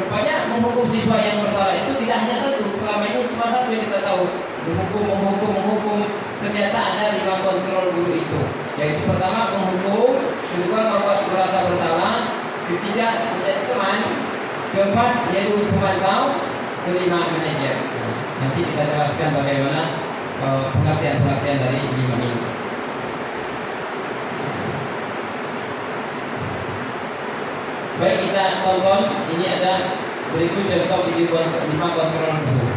rupanya menghukum siswa yang bersalah itu tidak hanya satu. Selama ini cuma satu yang kita tahu, menghukum. Ternyata ada 5 kontrol guru itu. Yaitu pertama menghukum, kedua membuat merasa bersalah, ketiga menjadi teman, keempat yaitu pemantau, kelima manajer. Nanti kita jelaskan bagaimana pengertian dari 5 ini. Baik, kita tonton. Ini ada berikut contoh video 5 kontrol guru.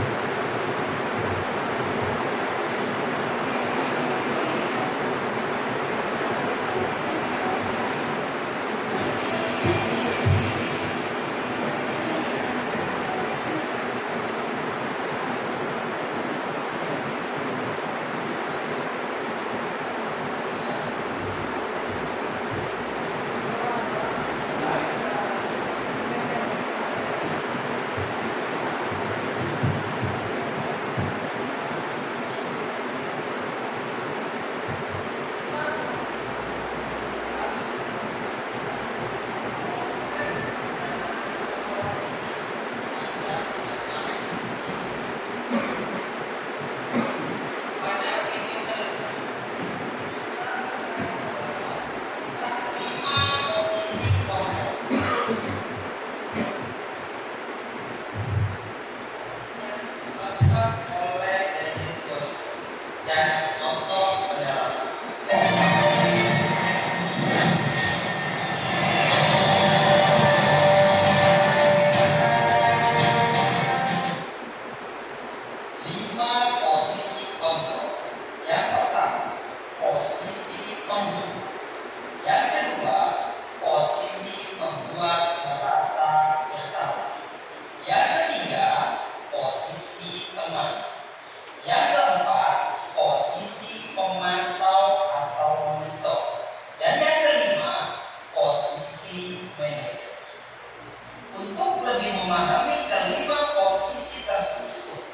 lebih memahami kelima posisi tersebut,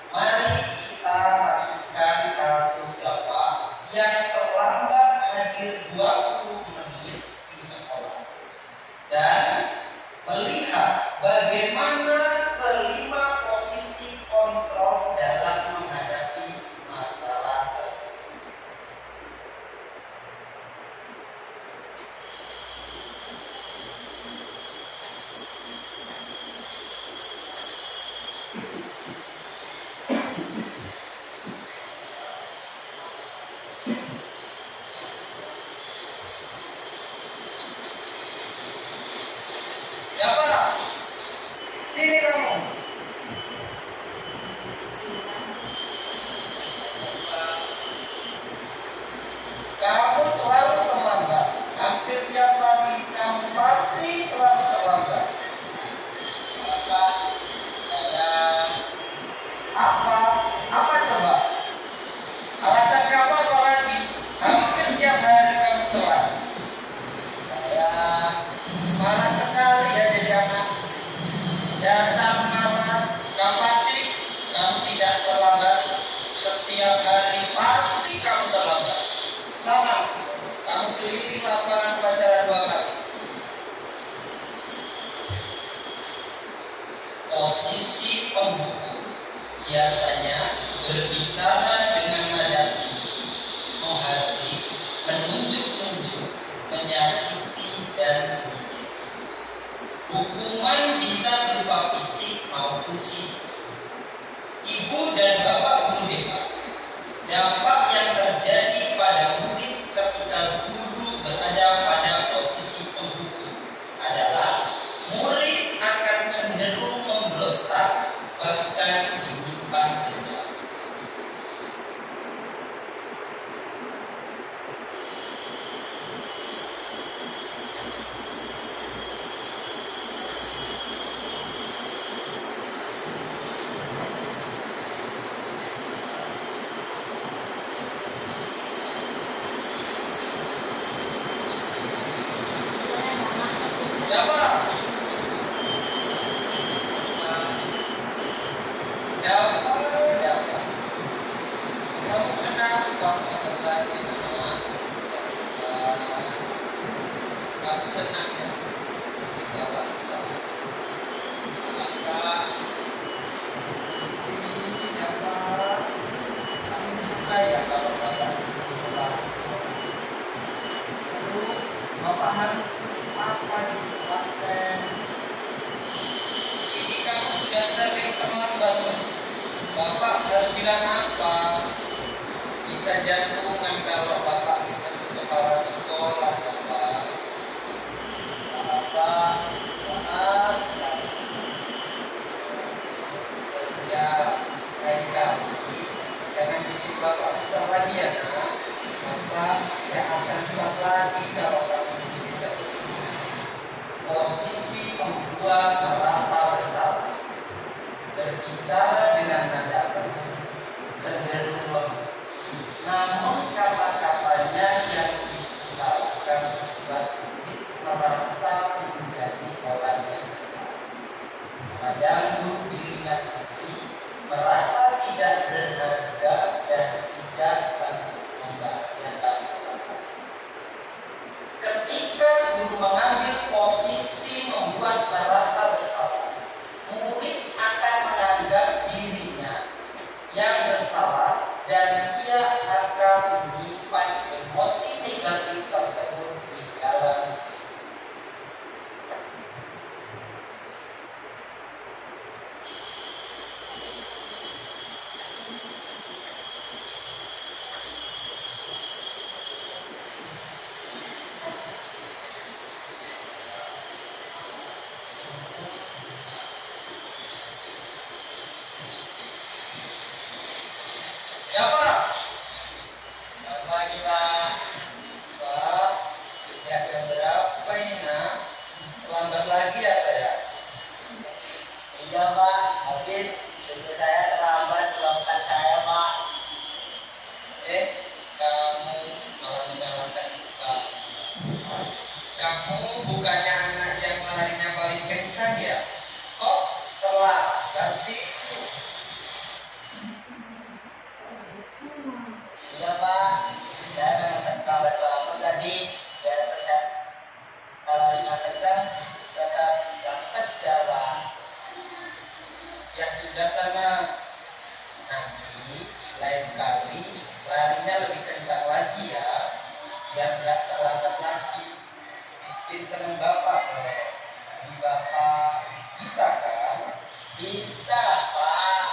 mari kita saksikan kasus Bapak yang terlambat hadir 20 menit di sekolah dan melihat bagaimana kelima posisi kontrol dalam menghadapi masalah tersebut. Siapa? Sini kamu. Kamu selalu terlambat. Hampir tiap pagi kamu pasti selalu terlambat. Apa? Saya apa? Apa coba? Alasan kamu apa lagi? Hampir tiap hari kamu telat. Saya malas sekali ya jadi anak. Dasar malas. Kapan sih kamu tidak terlambat? Setiap hari pasti kamu terlambat. Sama, kamu keliling lapangan pelajaran 2 kali. Posisi pembuku biasanya berbicara dengan nada tinggi, menghardik, menunjuk-nunjuk, menyakiti dan menyakiti. Hukuman bisa berupa fisik maupun psikis. Ibu dan bapak guru hebat. Dampak yang terjadi pada murid ketika guru berada pada posisi pembuku adalah murid akan cenderung memberontak, bahkan menyimpan dendam. Siapa? Siapa? Kamu kenapa lagi nak? Kamu senang ya? Kita pasti sama. Apa? Siapa? Kamu suka ya kalau bapak itu kelas? Terus bapak harus apa di absen? Ini kamu sudah sering terlambat. Bapak harus bilang apa? Bisa jantungan kalau bapak itu kepala sekolah, Bapak. Apa? Maaf sekali. Ya sudah, lain kali jangan bikin bapak susah lagi ya nak. Bapak tidak akan kuat lagi kalau kamu tidak. Posisi membuat merasa bersalah, berbicara dengan nada teguh, cenderung lembut. Namun kata-katanya yang diutarakan membuat murid merasa menjadi orang yang benar. Kadang guru dilihat ini merasa tidak berharga dan tidak sanggup membahagiakan orang lain. Ketika guru mengambil posisi membuat merasa bersalah, murid akan menganggap dirinya yang bersalah dan ia akan menyimpan emosi negatif tersebut di dalam diri. Siapa? Siapa kita? Pak, sejak jam berapa ini nak? Terlambat lagi ya saya? Iya Pak, habis sudah saya terlambat pulang saya Pak. Kamu malah menyalahkan Pak. Kamu bukannya anak yang larinya paling kencang ya? sebelah sana. Nanti lain kali larinya lebih kencang lagi ya, biar nggak terlambat lagi. Bikin seneng bapak loh. Ini bapak bisa kan? Bisa pak.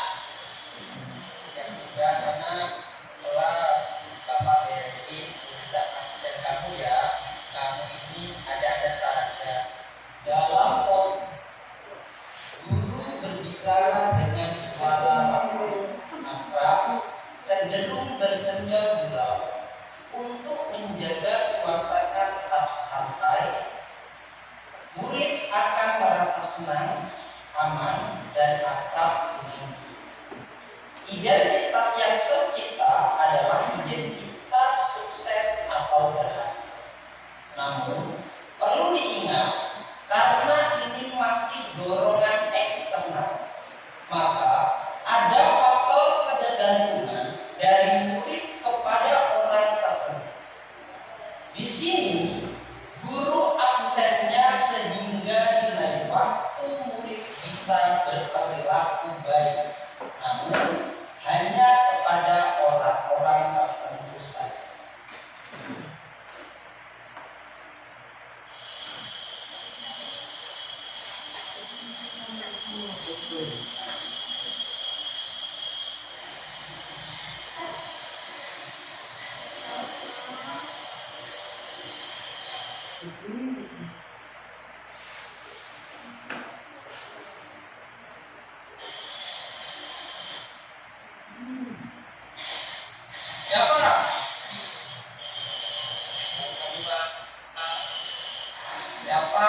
Yang sebelah sana kelas bapak beresin urusan absen kamu ya. Kamu ini ada-ada saja. Dalam pos guru berbicara dengan suara rapuh, akrab, cenderung bersenda gurau. Untuk menjaga suasana tetap santai, murid akan merasa senang, aman, dan akrab dengan guru. Identitas yang tercipta adalah identitas sukses atau berhasil. Namun, perlu diingat, karena ini masih dorongan eksternal, maka ada faktor ketergantungan dari murid kepada orang tertentu. Di sini, guru absennya sehingga nilai waktu murid bisa berperilaku baik, namun hanya kepada orang-orang tertentu saja. Siapa? Siapa?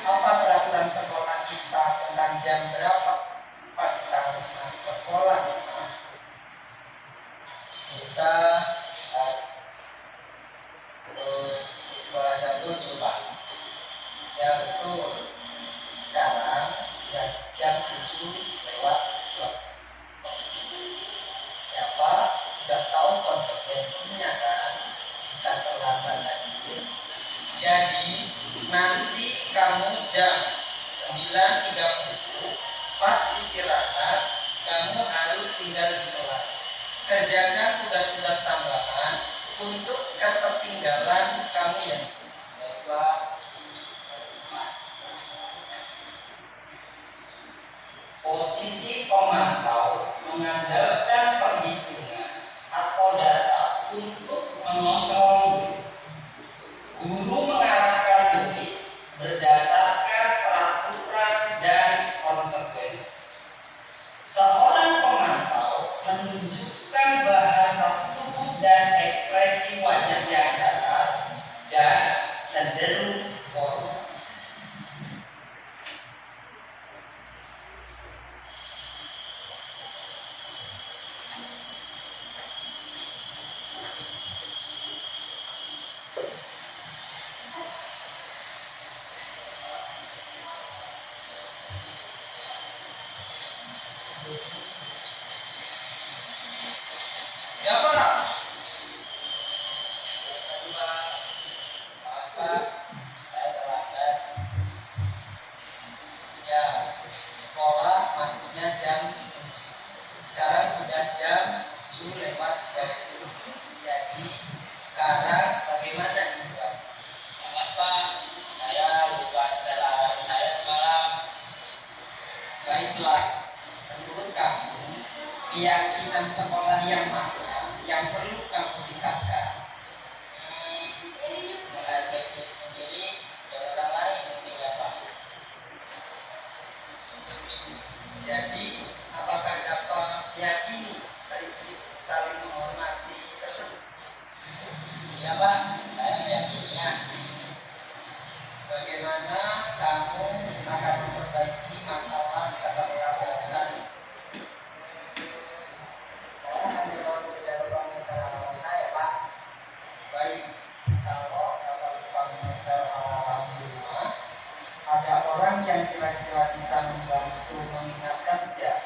Apa peraturan sekolah kita tentang jam berapa kita harus masuk sekolah? Kita terus di sekolah jam 7 Pak. Ya betul. Sekarang sudah jam 7 lewat 2. Ya Pak, sudah tahu konsekuensinya kan jika terlambat tadi. Jadi nanti kamu jam 9.30 pas istirahat kamu harus tinggal di kelas. Kerjakan tugas-tugas tambahan untuk ketertinggalan kamu ya. Baik Pak. Posisi pemantau mengandalkan perhitungan atau data untuk mengontrol murid. Guru mengarahkan murid berdasarkan peraturan dan konsekuensi. Seorang pemantau menunjukkan bahasa tubuh dan ekspresi wajah yang datar dan cenderung formal. Siapa? Pak, saya terlambat. Ya, sekolah masuknya jam 7. Sekarang sudah jam 7 lewat 20. Jadi sekarang bagaimana ini Pak? Pak, saya lupa setel alarm saya semalam. Baiklah, menurut kamu keyakinan sekolah yang mana yang perlu kamu tingkatkan? Belajar diri sendiri dan orang lain mungkin ya Pak. Jadi apakah dapat meyakini prinsip saling menghormati tersebut? Iya Pak, saya meyakininya. Bagaimana kamu akan memperbaiki masalah keterlambatan? Saya akan menjawab dari pengetahuan saya Pak. Baik, kalau dapat pengetahuan alam rumah, ada orang yang kira-kira bisa membantu mengingatkan tidak?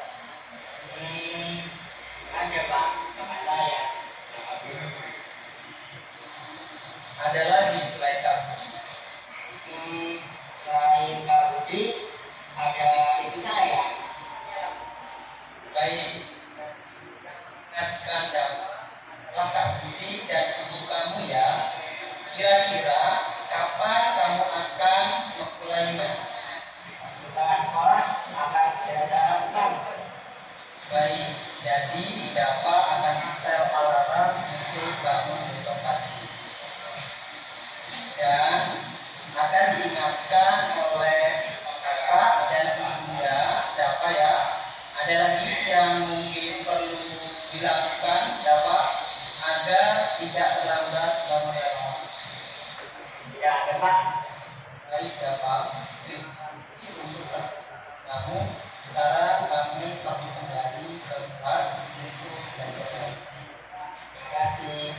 Ada Pak, sama saya. Ada lagi selain kamu? Selain Kak Budi, ada ibu saya. Jadi Bapak akan setel alarm untuk bangun besok pagi. Dan akan diingatkan oleh kakak dan ibunda siapa ya. Ada lagi yang mungkin perlu dilakukan Bapak agar tidak terlambat bangun Bapak. Ya, ada Pak. Baik Bapak. Kamu sekarang kamu satu kembali ke kelas untuk belajar. Terima kasih.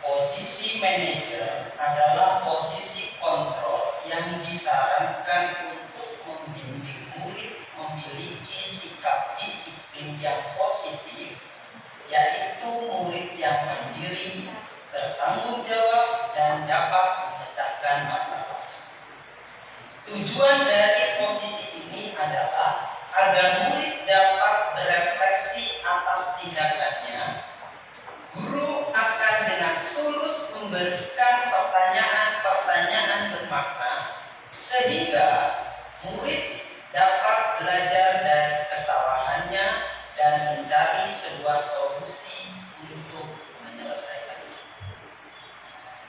Posisi manajer adalah posisi kontrol yang disarankan untuk membimbing murid memiliki sikap disiplin yang positif, yaitu murid yang mandiri, bertanggung jawab, dan dapat memecahkan masalah. Tujuan dari posisi ini adalah agar murid dapat berefleksi atas tindakannya. Guru akan dengan tulus memberikan pertanyaan-pertanyaan bermakna sehingga murid dapat belajar dari kesalahannya dan mencari sebuah solusi untuk menyelesaikannya.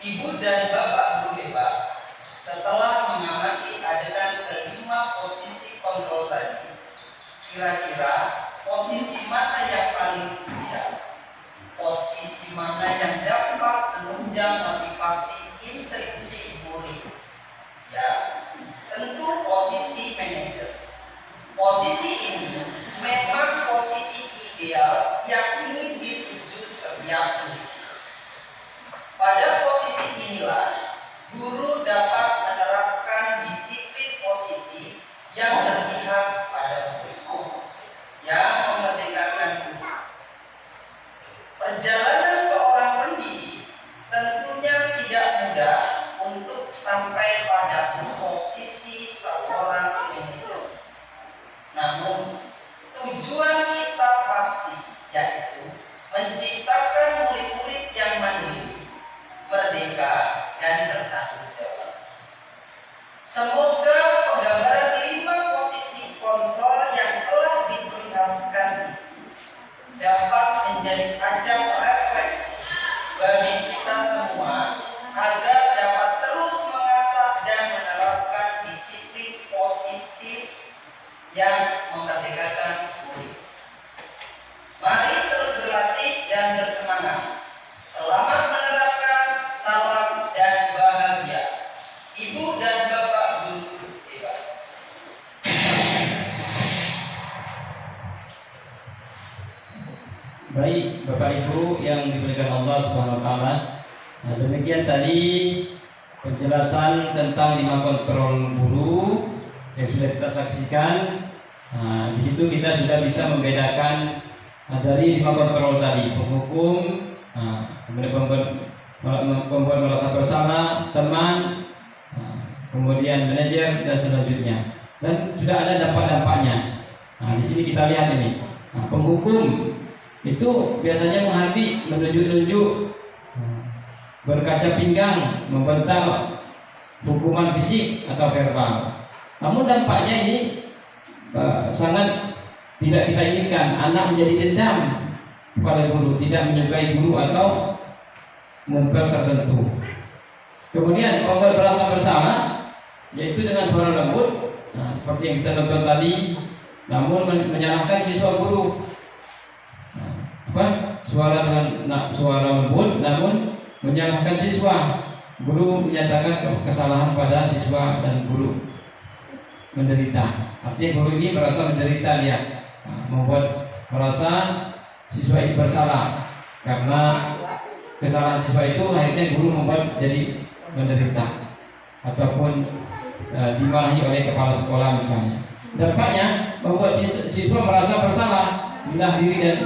Ibu dan Bapak guru hebat, setelah mengamati adegan kelima posisi kontrol tadi, kira-kira posisi mana yang paling ideal? Posisi mana yang dapat menunjang motivasi intrinsik murid? Ya, tentu posisi manajer. Posisi ini memang posisi ideal yang ingin dituju setiap murid. Pada posisi inilah guru dapat menerapkan disiplin positif yang berpihak pada murid, yang memerdekakan guru. Perjalanan seorang pendidik tentunya tidak mudah untuk sampai pada posisi seorang manajer. Namun, tujuan kita pasti, yaitu menciptakan murid-murid yang mandiri, merdeka, dan bertanggung jawab. Semoga penggambaran 5 posisi kontrol yang telah diperlihatkan dapat menjadi ajang refleksi bagi kita semua agar dapat terus mengasah dan menerapkan disiplin positif yang memerdekakan murid. Mari terus berlatih dan bersemangat. Selamat menerapkan, salam dan bahagia. Ibu dan Bapak guru hebat. Baik Bapak Ibu yang dimuliakan Allah Subhanahu wa taala. Nah, demikian tadi penjelasan tentang 5 kontrol guru yang sudah kita saksikan. Nah, di situ kita sudah bisa membedakan dari 5 kontrol tadi, penghukum, kemudian pembuat merasa bersalah, teman, kemudian manajer dan selanjutnya. Dan sudah ada dampak-dampaknya. Nah, di sini kita lihat ini. Nah, penghukum itu biasanya menghardik, menunjuk-nunjuk, berkaca pinggang, membentak, hukuman fisik atau verbal. Namun dampaknya ini sangat tidak kita inginkan. Anak menjadi dendam kepada guru, tidak menyukai guru atau ngumpul tertentu. Kemudian membuat merasa bersalah, yaitu dengan suara lembut, seperti yang kita tonton tadi, namun menyalahkan siswa guru. Suara lembut namun menyalahkan siswa. Guru menyatakan kesalahan pada siswa dan guru menderita. Artinya guru ini merasa menderita, dia membuat merasa siswa ini bersalah karena kesalahan siswa itu akhirnya guru membuat jadi menderita ataupun dimarahi oleh kepala sekolah misalnya. Dampaknya membuat siswa merasa bersalah, menahan diri dan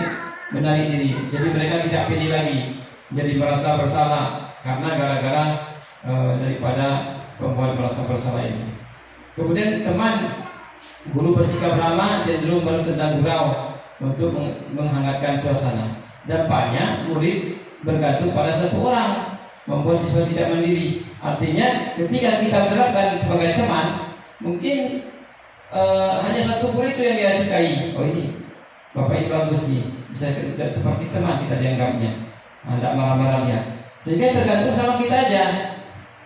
menarik diri. Jadi mereka tidak pede lagi, jadi merasa bersalah karena gara-gara daripada pembuat merasa bersalah ini. Kemudian teman guru bersikap ramah cenderung bersendang gurau untuk menghangatkan suasana. Dampaknya murid bergantung pada satu orang, membuat siswa tidak mandiri. Artinya ketika kita menerapkan sebagai teman, mungkin hanya satu guru itu yang dia sukai. Oh ini bapak ini bagus nih, bisa seperti teman kita dianggapnya, tidak marah-marah dia. Sehingga tergantung sama kita aja.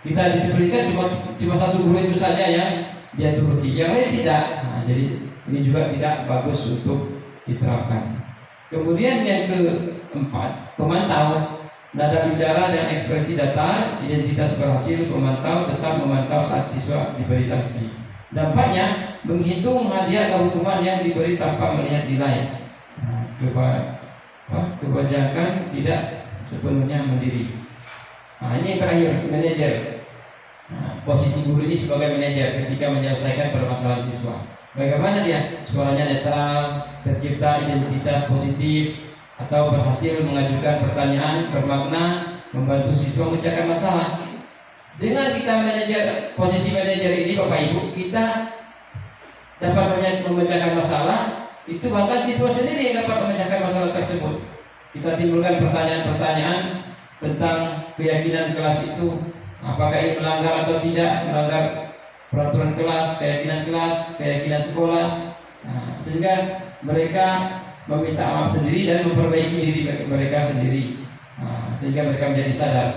Kita disebutkan cuma satu guru itu saja yang dia turuti, yang lain tidak. Jadi ini juga tidak bagus untuk diterapkan. Kemudian yang keempat, pemantau. Nada bicara dan ekspresi datar, identitas berhasil, pemantau tetap memantau saat siswa diberi sanksi. Dampaknya menghitung hadiah atau hukuman yang diberi tanpa melihat nilai. Kebajakan tidak sepenuhnya mandiri. Ini yang terakhir, manajer. Posisi guru ini sebagai manajer ketika menyelesaikan permasalahan siswa. Bagaimana dia? Suaranya netral, tercipta identitas positif, atau berhasil mengajukan pertanyaan bermakna, membantu siswa memecahkan masalah. Dengan kita posisi manajer ini, Bapak Ibu, kita dapat memecahkan masalah. Itu bahkan siswa sendiri yang dapat memecahkan masalah tersebut. Kita timbulkan pertanyaan-pertanyaan tentang keyakinan kelas itu, apakah ini melanggar atau tidak, melanggar peraturan kelas, keyakinan sekolah, sehingga mereka meminta maaf sendiri dan memperbaiki diri mereka sendiri, sehingga mereka menjadi sadar.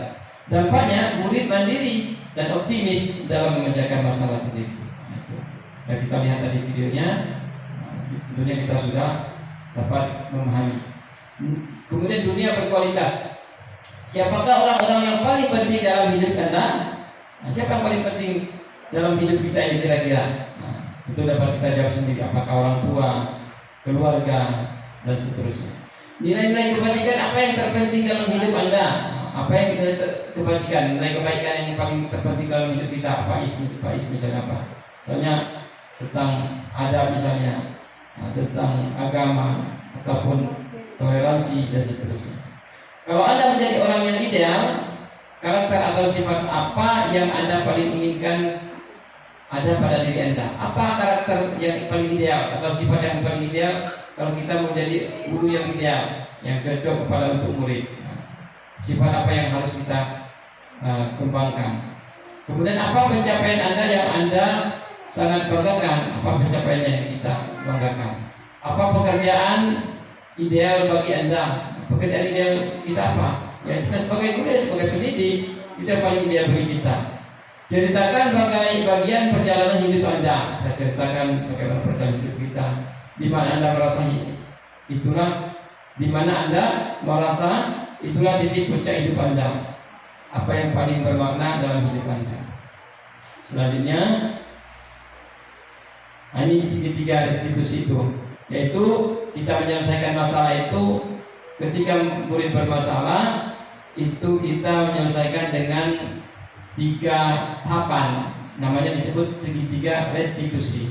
Dampaknya murid mandiri dan optimis dalam memecahkan masalah sendiri. Dan kita lihat tadi videonya, tentunya kita sudah dapat memahami. Kemudian dunia berkualitas. Siapakah orang-orang yang paling penting dalam hidup Anda? Siapa yang paling penting dalam hidup kita ini kira-kira? Itu dapat kita jawab sendiri. Apakah orang tua, keluarga, dan seterusnya. Nilai-nilai kebajikan apa yang terpenting dalam hidup Anda? Apa yang kebajikan, nilai kebaikan yang paling terpenting dalam hidup kita? Faiz misalnya apa? Misalnya tentang adab misalnya, tentang agama ataupun toleransi dan seterusnya. Kalau Anda menjadi orang yang ideal, karakter atau sifat apa yang Anda paling inginkan ada pada diri Anda? Apa karakter yang paling ideal atau sifat yang paling ideal kalau kita menjadi guru yang ideal, yang cocok kepada untuk murid? Sifat apa yang harus kita kembangkan? Kemudian apa pencapaian Anda yang Anda sangat banggakan? Apa pencapaian yang kita banggakan? Apa pekerjaan ideal bagi Anda? Pekerjaan ideal kita apa? Ya kita sebagai guru, sebagai pendidik, itu yang paling ideal bagi kita. Ceritakan bagian perjalanan hidup Anda. Kita ceritakan bagaimana perjalanan hidup kita, di mana Anda merasa itulah titik puncak hidup Anda. Apa yang paling bermakna dalam hidup Anda? Selanjutnya, ini segitiga restitusi itu, yaitu kita menyelesaikan masalah itu. Ketika murid bermasalah, itu kita menyelesaikan dengan 3 tahapan, namanya disebut segitiga restitusi.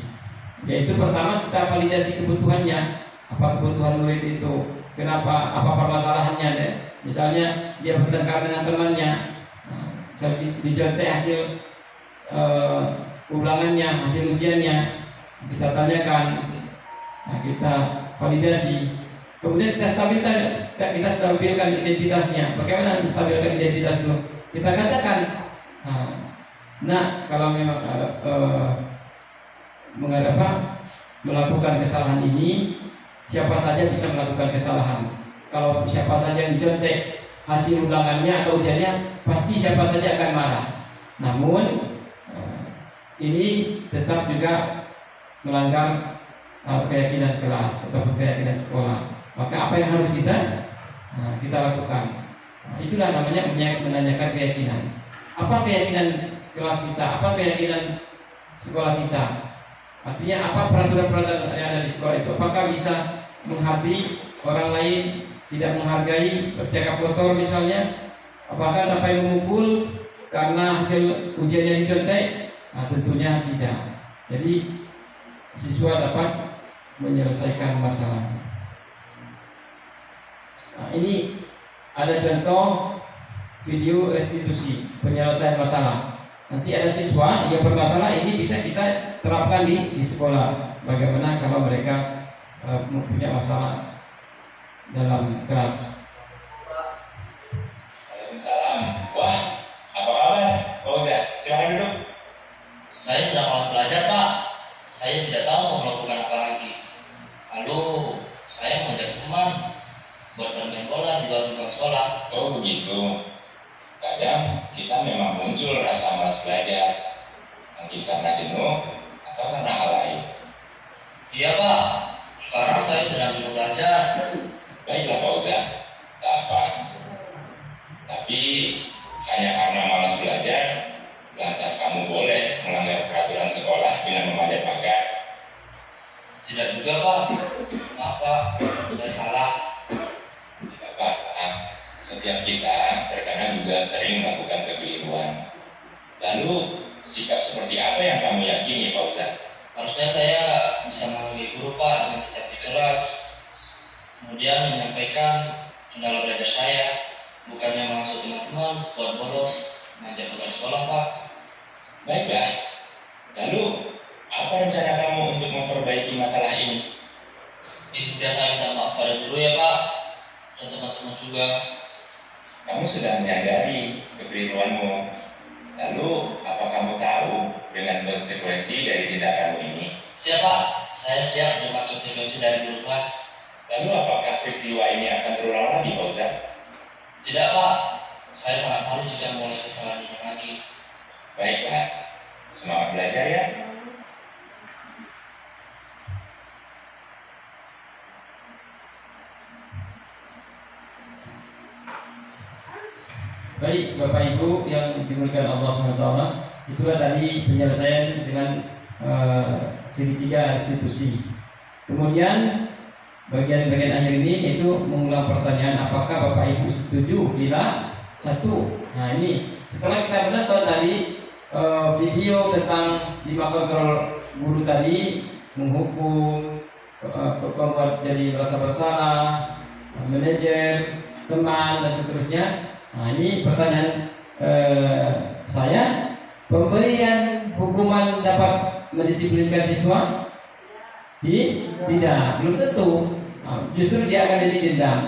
Yaitu pertama kita validasi kebutuhannya, apa kebutuhan murid itu, kenapa, apa permasalahannya. Misalnya dia bertengkar dengan temannya, dicontek hasil ulangannya, hasil ujiannya, kita tanyakan, kita validasi. Kemudian kita stabilkan identitasnya. Bagaimana menstabilkan identitas itu? Kita katakan, kalau memang melakukan kesalahan ini, siapa saja bisa melakukan kesalahan. Kalau siapa saja yang contek hasil ulangannya atau ujiannya, pasti siapa saja akan marah. Namun ini tetap juga melanggar keyakinan kelas atau keyakinan sekolah. Maka apa yang harus kita lakukan? Itulah namanya menanyakan keyakinan. Apa keyakinan kelas kita? Apa keyakinan sekolah kita? Artinya apa peraturan-peraturan yang ada di sekolah itu? Apakah bisa menghati orang lain, tidak menghargai, bercakap kotor misalnya? Apakah sampai memukul karena hasil ujiannya dicontek? Tentunya tidak. Jadi siswa dapat menyelesaikan masalah. Ini ada contoh video restitusi penyelesaian masalah. Nanti ada siswa yang bermasalah, ini bisa kita terapkan di sekolah. Bagaimana kalau mereka mempunyai masalah dalam kelas. Waalaikumsalam. Wah, apa kabar? Pak Ustaz, silakan duduk. Saya sedang malas belajar, Pak. saya tidak tahu mau melakukan apa lagi. Lalu saya mengajak teman buat bermain bola di luar lingkungan sekolah. Oh begitu. Kadang kita memang muncul rasa malas belajar, mungkin karena jenuh atau karena hal lain. Iya Pak, sekarang saya sedang jenuh belajar. Baiklah Pak Uza, tak apa. Tapi hanya karena malas belajar, lantas kamu boleh melanggar peraturan sekolah dengan memanjat pagar. Tidak juga Pak, maaf Pak, saya salah. Tidak apa-apa. Setiap kita terkadang juga sering melakukan kekeliruan. Lalu sikap seperti apa yang kamu yakini Pak Uza? Harusnya saya bisa menghargai guru Pak dengan cita keras, kemudian menyampaikan kendala belajar saya, bukannya mengasut teman-teman buat bolos mengajak bukan sekolah Pak. Baiklah. Lalu apa rencana kamu untuk memperbaiki masalah ini? Di setia saya minta maaf pada guru ya Pak, dan teman-teman juga. Kamu sudah menyadari kekeliruanmu. Lalu apa kamu tahu dengan konsekuensi dari tindakanmu ini? Siap Pak, saya siap menerima konsekuensi dari guru kelas. Lalu apakah peristiwa ini akan terulang lagi Pak Ustaz? Tidak Pak, saya sangat malu jika mengulangi kesalahan ini lagi. Baiklah, semangat belajar ya. Baik Bapak Ibu yang dimuliakan Allah SWT, itulah tadi penyelesaian dengan segitiga restitusi. Kemudian bagian-bagian akhir ini itu mengulang pertanyaan, apakah Bapak Ibu setuju bila satu. Nah ini setelah kita menonton tadi video tentang 5 kontrol guru tadi, menghukum, membuat jadi merasa bersalah, manajer, teman dan seterusnya. Nah ini pertanyaan saya, pemberian hukuman dapat mendisiplinkan siswa? Tidak, belum tentu. Nah, justru dia akan jadi dendam.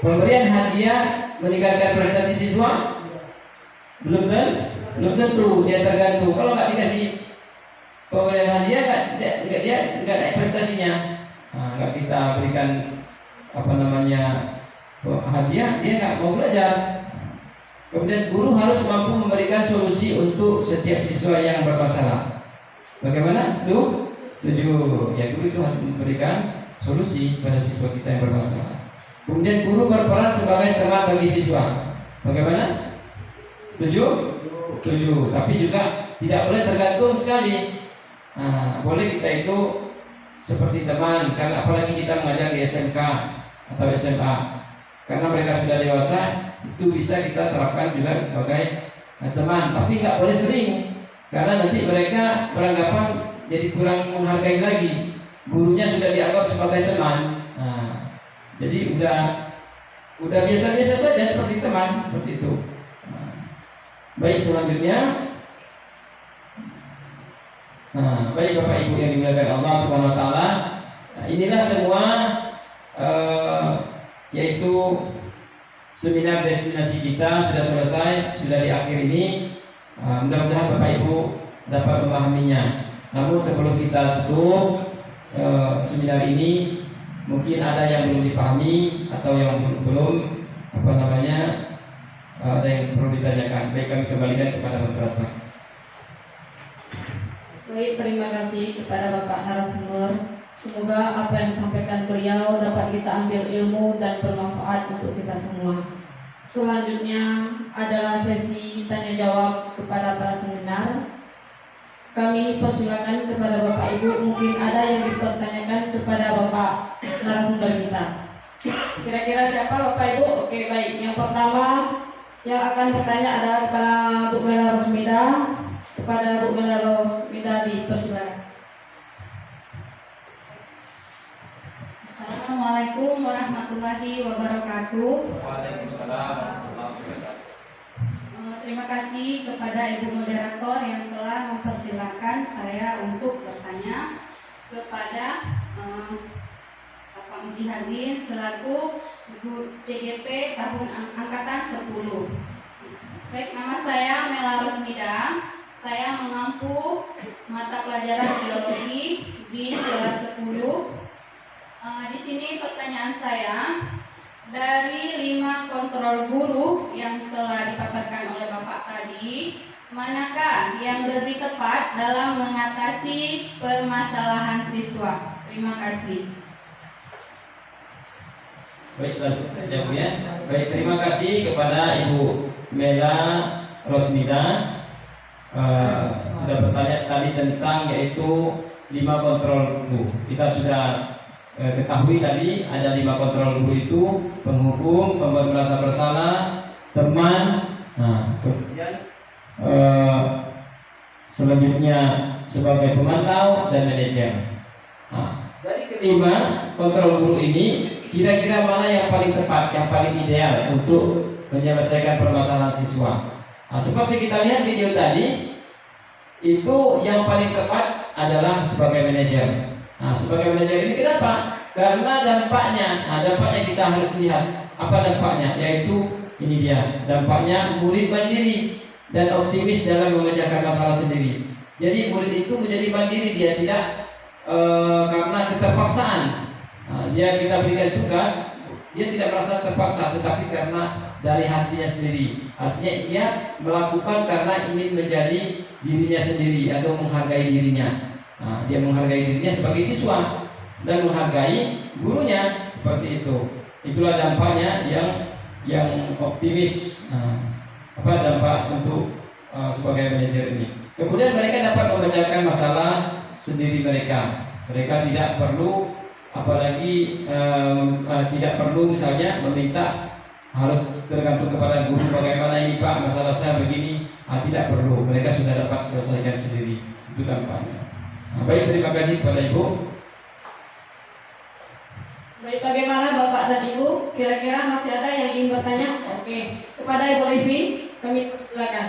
Pemberian hadiah meningkatkan prestasi siswa? Belum tentu, dia tergantung. Kalau nggak dikasih pemberian hadiah, dia nggak naik prestasinya. Nah, nggak kita berikan hadiah, dia nggak mau belajar. Kemudian guru harus mampu memberikan solusi untuk setiap siswa yang bermasalah. Bagaimana? Setuju. Ya, guru itu harus memberikan solusi pada siswa kita yang bermasalah. Kemudian guru berperan sebagai teman bagi siswa. Bagaimana? Setuju? Setuju. Tapi juga tidak boleh tergantung sekali. Nah, boleh kita itu seperti teman, karena apalagi kita mengajar di SMK atau SMA. Karena mereka sudah dewasa, itu bisa kita terapkan juga sebagai teman, tapi nggak boleh sering, karena nanti mereka beranggapan jadi kurang menghargai lagi. Gurunya sudah dianggap sebagai teman. Nah, jadi udah biasa-biasa saja seperti teman, seperti itu. Nah, baik, selanjutnya, baik Bapak Ibu yang dimuliakan Allah Subhanahu Wa Taala, inilah semua yaitu seminar destinasi kita sudah selesai, sudah di akhir ini. Mudah-mudahan Bapak Ibu dapat memahaminya. Namun sebelum kita tutup seminar ini, mungkin ada yang belum dipahami atau yang belum ada yang perlu ditanyakan. Baik, kami kembalikan kepada moderator. Baik, terima kasih kepada Bapak narasumber. Semoga apa yang disampaikan beliau dapat kita ambil ilmu dan bermanfaat untuk kita semua. Selanjutnya adalah sesi tanya jawab kepada para seminar. Kami persilakan kepada Bapak Ibu, mungkin ada yang dipertanyakan kepada Bapak narasumber kita. Kira-kira siapa Bapak Ibu? Oke, baik. Yang pertama yang akan bertanya adalah kepada Bu Mela Rosmida. Kepada Bu Mela Rosmida dipersilakan. Assalamualaikum warahmatullahi wabarakatuh. Terima kasih kepada Ibu Moderator yang telah mempersilahkan saya untuk bertanya kepada Bapak Mujihadin selaku Guru CGP tahun angkatan 10. Baik, nama saya Mela Rosmida. saya mengampu mata pelajaran biologi di kelas 10. Di sini pertanyaan saya, dari 5 kontrol guru yang telah dipaparkan oleh Bapak tadi, manakah yang lebih tepat dalam mengatasi permasalahan siswa? Terima kasih. Baik, langsung saja Bu ya. Baik, terima kasih kepada Ibu Mela Rosmida sudah bertanya tadi tentang yaitu 5 kontrol guru. Kita sudah ketahui tadi ada 5 kontrol guru itu: penghukum, pembuat merasa bersalah, teman, kemudian selanjutnya sebagai pemantau dan manajer. Dari kelima kontrol guru ini, kira-kira mana yang paling tepat, yang paling ideal untuk menyelesaikan permasalahan siswa? Seperti kita lihat video tadi, itu yang paling tepat adalah sebagai manajer. Sebagai manajer ini kenapa? Karena dampaknya kita harus lihat apa dampaknya, yaitu ini dia dampaknya: murid mandiri dan optimis dalam mengerjakan masalah sendiri. Jadi murid itu menjadi mandiri, dia tidak karena keterpaksaan. Dia kita berikan tugas, dia tidak merasa terpaksa, tetapi karena dari hatinya sendiri. Artinya dia melakukan karena ingin menjadi dirinya sendiri atau menghargai dirinya. Dia menghargai dirinya sebagai siswa dan menghargai gurunya, seperti itu. Itulah dampaknya yang optimis. Dampak untuk sebagai manajer ini. Kemudian mereka dapat memecahkan masalah sendiri mereka. Mereka tidak perlu, apalagi tidak perlu misalnya meminta harus tergantung kepada guru, bagaimana ini Pak, masalah saya begini. Tidak perlu, mereka sudah dapat selesaikan sendiri. Itu dampaknya. Baik, terima kasih kepada Ibu. Baik, bagaimana Bapak dan Ibu? Kira-kira masih ada yang ingin bertanya? Oke, kepada Ibu Livi, kami silakan.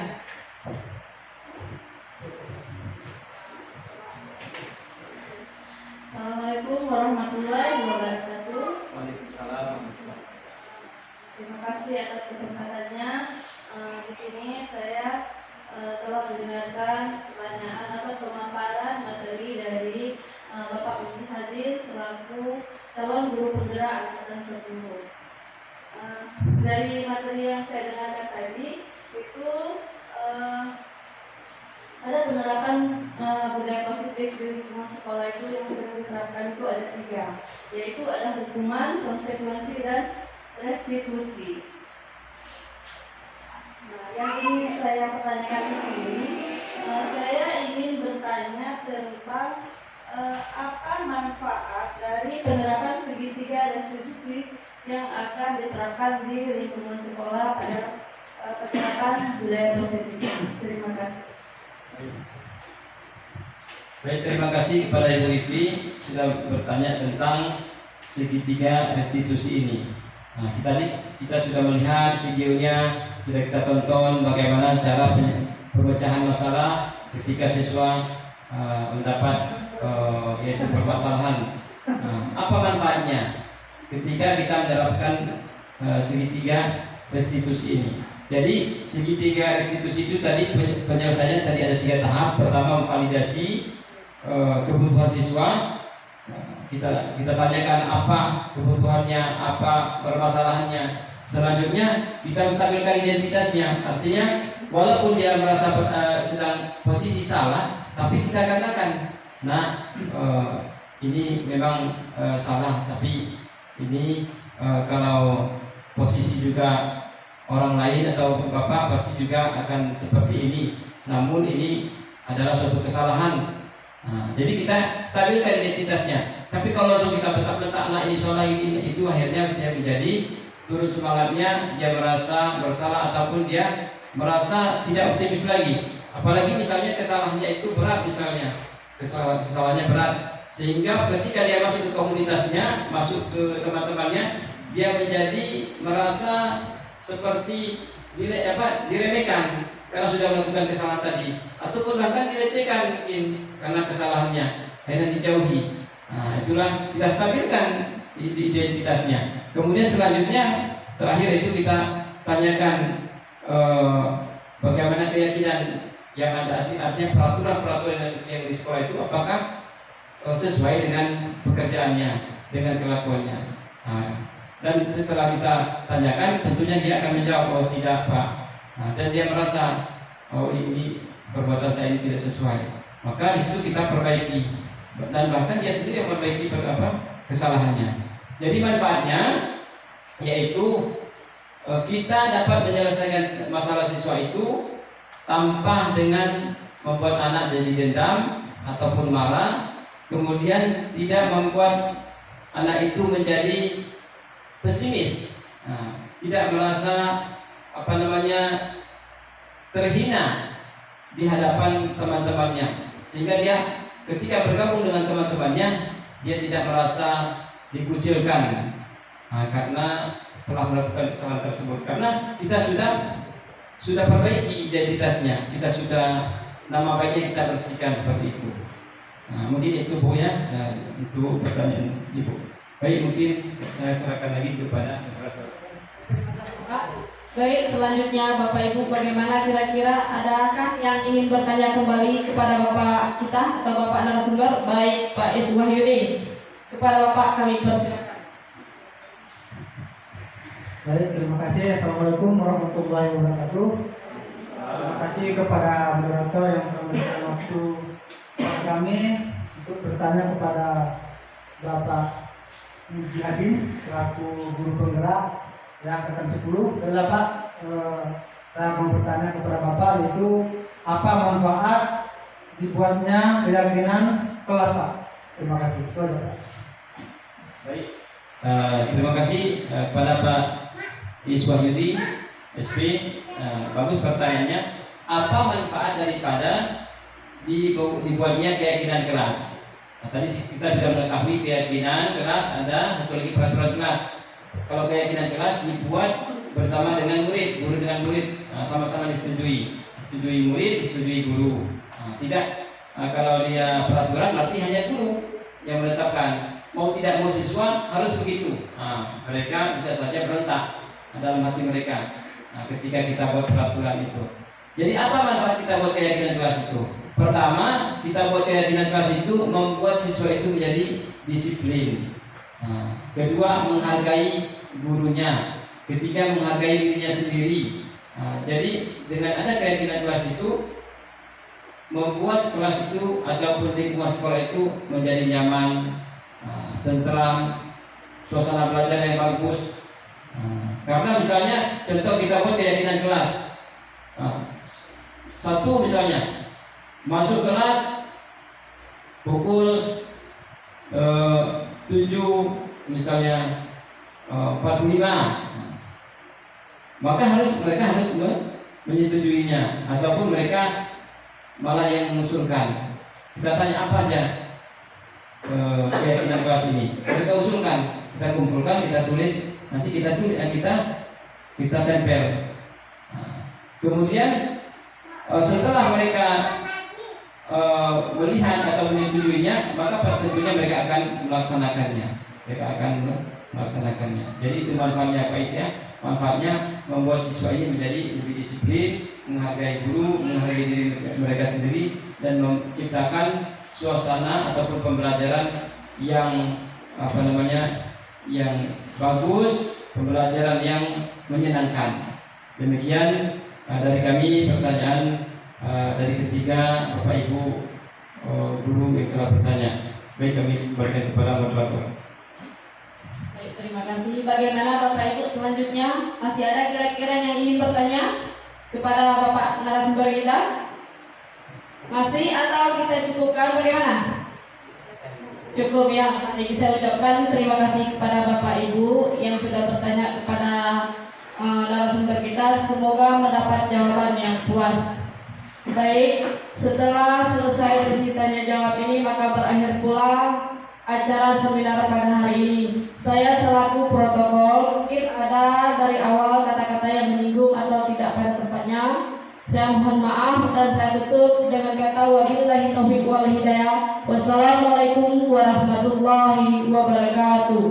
Assalamualaikum warahmatullahi wabarakatuh. Waalaikumsalam. Terima kasih atas kesempatannya. Di sini saya telah mendengarkan pertanyaan atau pemaparan materi dari Bapak Muji Hadir selaku calon guru penggerak angkatan 10. Dari materi yang saya dengarkan tadi itu ada penerapan budaya positif di lingkungan sekolah itu yang sering diterapkan itu ada 3, yaitu ada hukuman, konsekuensi, dan restitusi. Yang ingin saya pertanyakan di sini, saya ingin bertanya tentang apa manfaat dari penerapan segitiga restitusi yang akan diterapkan di lingkungan sekolah pada penerapan budaya positif. Terima kasih. Baik, terima kasih kepada Ibu Livi sudah bertanya tentang segitiga restitusi ini. Kita sudah melihat videonya, sudah kita tonton bagaimana cara pemecahan masalah ketika siswa mendapat yaitu permasalahan. Apa manfaatnya ketika kita menerapkan segitiga restitusi ini? Jadi segitiga restitusi itu tadi penyelesaiannya tadi ada 3 tahap. Pertama, memvalidasi kebutuhan siswa. Kita tanyakan apa kebutuhannya, apa permasalahannya. Selanjutnya kita menstabilkan identitasnya. Artinya walaupun dia merasa sedang posisi salah, tapi kita katakan, ini memang salah, tapi ini kalau posisi juga orang lain atau Bapak pasti juga akan seperti ini. Namun ini adalah suatu kesalahan. Jadi kita stabilkan identitasnya. Tapi kalau langsung kita bentak-bentak, ini salah ini itu, akhirnya dia menjadi turun semangatnya, dia merasa bersalah ataupun dia merasa tidak optimis lagi. Apalagi misalnya kesalahannya itu berat, misalnya kesalahannya berat, sehingga ketika dia masuk ke komunitasnya, masuk ke teman-temannya, dia menjadi merasa seperti diremehkan karena sudah melakukan kesalahan tadi, ataupun bahkan dilecehkan mungkin karena kesalahannya, akhirnya dijauhi. Itulah kita stabilkan identitasnya. Kemudian selanjutnya terakhir itu kita tanyakan bagaimana keyakinan Yang ada artinya peraturan-peraturan yang di sekolah itu apakah sesuai dengan pekerjaannya, dengan kelakuannya. Dan setelah kita tanyakan, tentunya dia akan menjawab, oh tidak Pak. Dan dia merasa, oh ini perbuatan saya ini tidak sesuai. Maka di situ kita perbaiki, dan bahkan dia sendiri yang memperbaiki kesalahannya. Jadi manfaatnya yaitu kita dapat menyelesaikan masalah siswa itu tanpa dengan membuat anak jadi dendam ataupun marah, kemudian tidak membuat anak itu menjadi pesimis, tidak merasa terhina di hadapan teman-temannya, sehingga dia ketika bergabung dengan teman-temannya dia tidak merasa dikucilkan karena telah melakukan kesalahan tersebut, karena kita sudah perbaiki identitasnya, kita sudah nama baiknya kita bersihkan seperti itu. Mungkin itu Bu ya, untuk pertanyaan Ibu. Baik, mungkin saya serahkan lagi kepada moderator. Baik, selanjutnya Bapak Ibu, bagaimana kira-kira adakah yang ingin bertanya kembali kepada Bapak kita atau Bapak narasumber? Baik, Pak Is Wahyudi, kepada Bapak kami persilakan. Baik, terima kasih. Assalamualaikum warahmatullahi wabarakatuh. Terima kasih kepada moderator yang memberikan waktu kepada kami untuk bertanya kepada Bapak Mujihadin selaku guru penggerak yang angkatan 10. Dan Bapak, saya mau bertanya kepada Bapak, yaitu apa manfaat dibuatnya keyakinan kelas Pak? Terima kasih. Itu aja, Pak. Baik, terima kasih kepada Pak Iswahyudi SP. Bagus pertanyaannya. Apa manfaat daripada dibuatnya keyakinan kelas? Tadi kita sudah mengetahui keyakinan kelas, ada satu lagi peraturan kelas. Kalau keyakinan kelas dibuat bersama dengan murid, guru dengan murid, sama-sama disetujui murid, disetujui guru. Tidak, kalau dia peraturan berarti hanya guru yang menetapkan. Mau tidak mau siswa harus begitu. Mereka bisa saja berontak dalam hati mereka ketika kita buat peraturan itu. Jadi apa manfaat kita buat keyakinan kelas itu? Pertama, kita buat keyakinan kelas itu membuat siswa itu menjadi disiplin. Kedua, menghargai gurunya. Ketiga, menghargai dirinya sendiri. Jadi dengan ada keyakinan kelas itu membuat kelas itu ataupun lingkungan sekolah itu menjadi nyaman, tentram, suasana belajar yang bagus. Karena misalnya contoh kita buat keyakinan kelas. Satu misalnya masuk kelas pukul 7 misalnya 45, maka mereka harus menyetujuinya, ataupun mereka malah yang mengusulkan. Kita tanya apa aja keyakinan kelas ini, mereka usulkan, kita kumpulkan, kita tulis, nanti kita tempel. Kemudian setelah mereka melihat atau menyetujuinya, maka tentunya mereka akan melaksanakannya. Jadi itu manfaatnya Pak Is ya. Manfaatnya membuat siswa ini menjadi lebih disiplin, menghargai guru, menghargai diri mereka sendiri, dan menciptakan suasana ataupun pembelajaran yang yang bagus, pembelajaran yang menyenangkan. Demikian dari kami pertanyaan dari ketiga Bapak Ibu guru yang telah bertanya. Baik, kami berikan kepada moderator. Baik, terima kasih. Bagaimana Bapak Ibu selanjutnya? Masih ada kira-kira yang ingin bertanya kepada Bapak narasumber kita? Masih atau kita cukupkan bagaimana? Cukup ya. Jadi saya ucapkan terima kasih kepada Bapak Ibu yang sudah bertanya kepada narasumber kita. Semoga mendapat jawaban yang puas. Baik, setelah selesai sesi tanya jawab ini, maka berakhir pula acara seminar pada hari ini. Saya selaku protokol, mungkin ada dari awal kata-kata yang menyinggung atau tidak pada tempatnya. Saya mohon maaf dan saya tutup dengan kata wabillahi taufiq wal hidayah. Wassalamualaikum warahmatullahi wabarakatuh.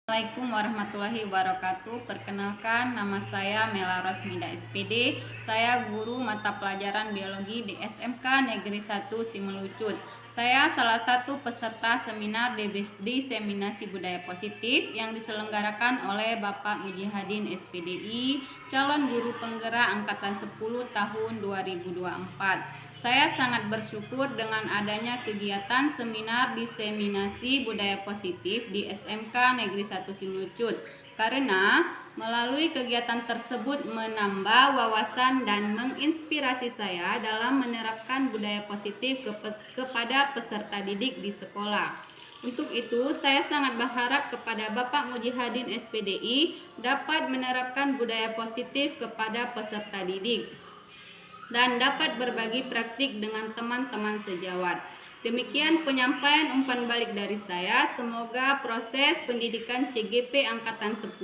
Assalamualaikum warahmatullahi wabarakatuh. Perkenalkan, nama saya Mela Rosmida SPD. Saya guru mata pelajaran biologi di SMK Negeri 1 Simelucut. Saya salah satu peserta seminar diseminasi budaya positif yang diselenggarakan oleh Bapak Mujihadin SPDI, calon guru penggerak angkatan 10 tahun 2024. Saya sangat bersyukur dengan adanya kegiatan seminar diseminasi budaya positif di SMK Negeri 1 Simelucut, karena melalui kegiatan tersebut menambah wawasan dan menginspirasi saya dalam menerapkan budaya positif kepada peserta didik di sekolah. Untuk itu, saya sangat berharap kepada Bapak Mujihadin SPDI dapat menerapkan budaya positif kepada peserta didik dan dapat berbagi praktik dengan teman-teman sejawat. Demikian penyampaian umpan balik dari saya. Semoga proses pendidikan CGP Angkatan 10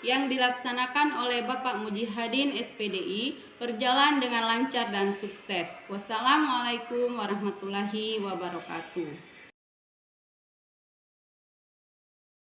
yang dilaksanakan oleh Bapak Mujihadin SPDI berjalan dengan lancar dan sukses. Wassalamualaikum warahmatullahi wabarakatuh.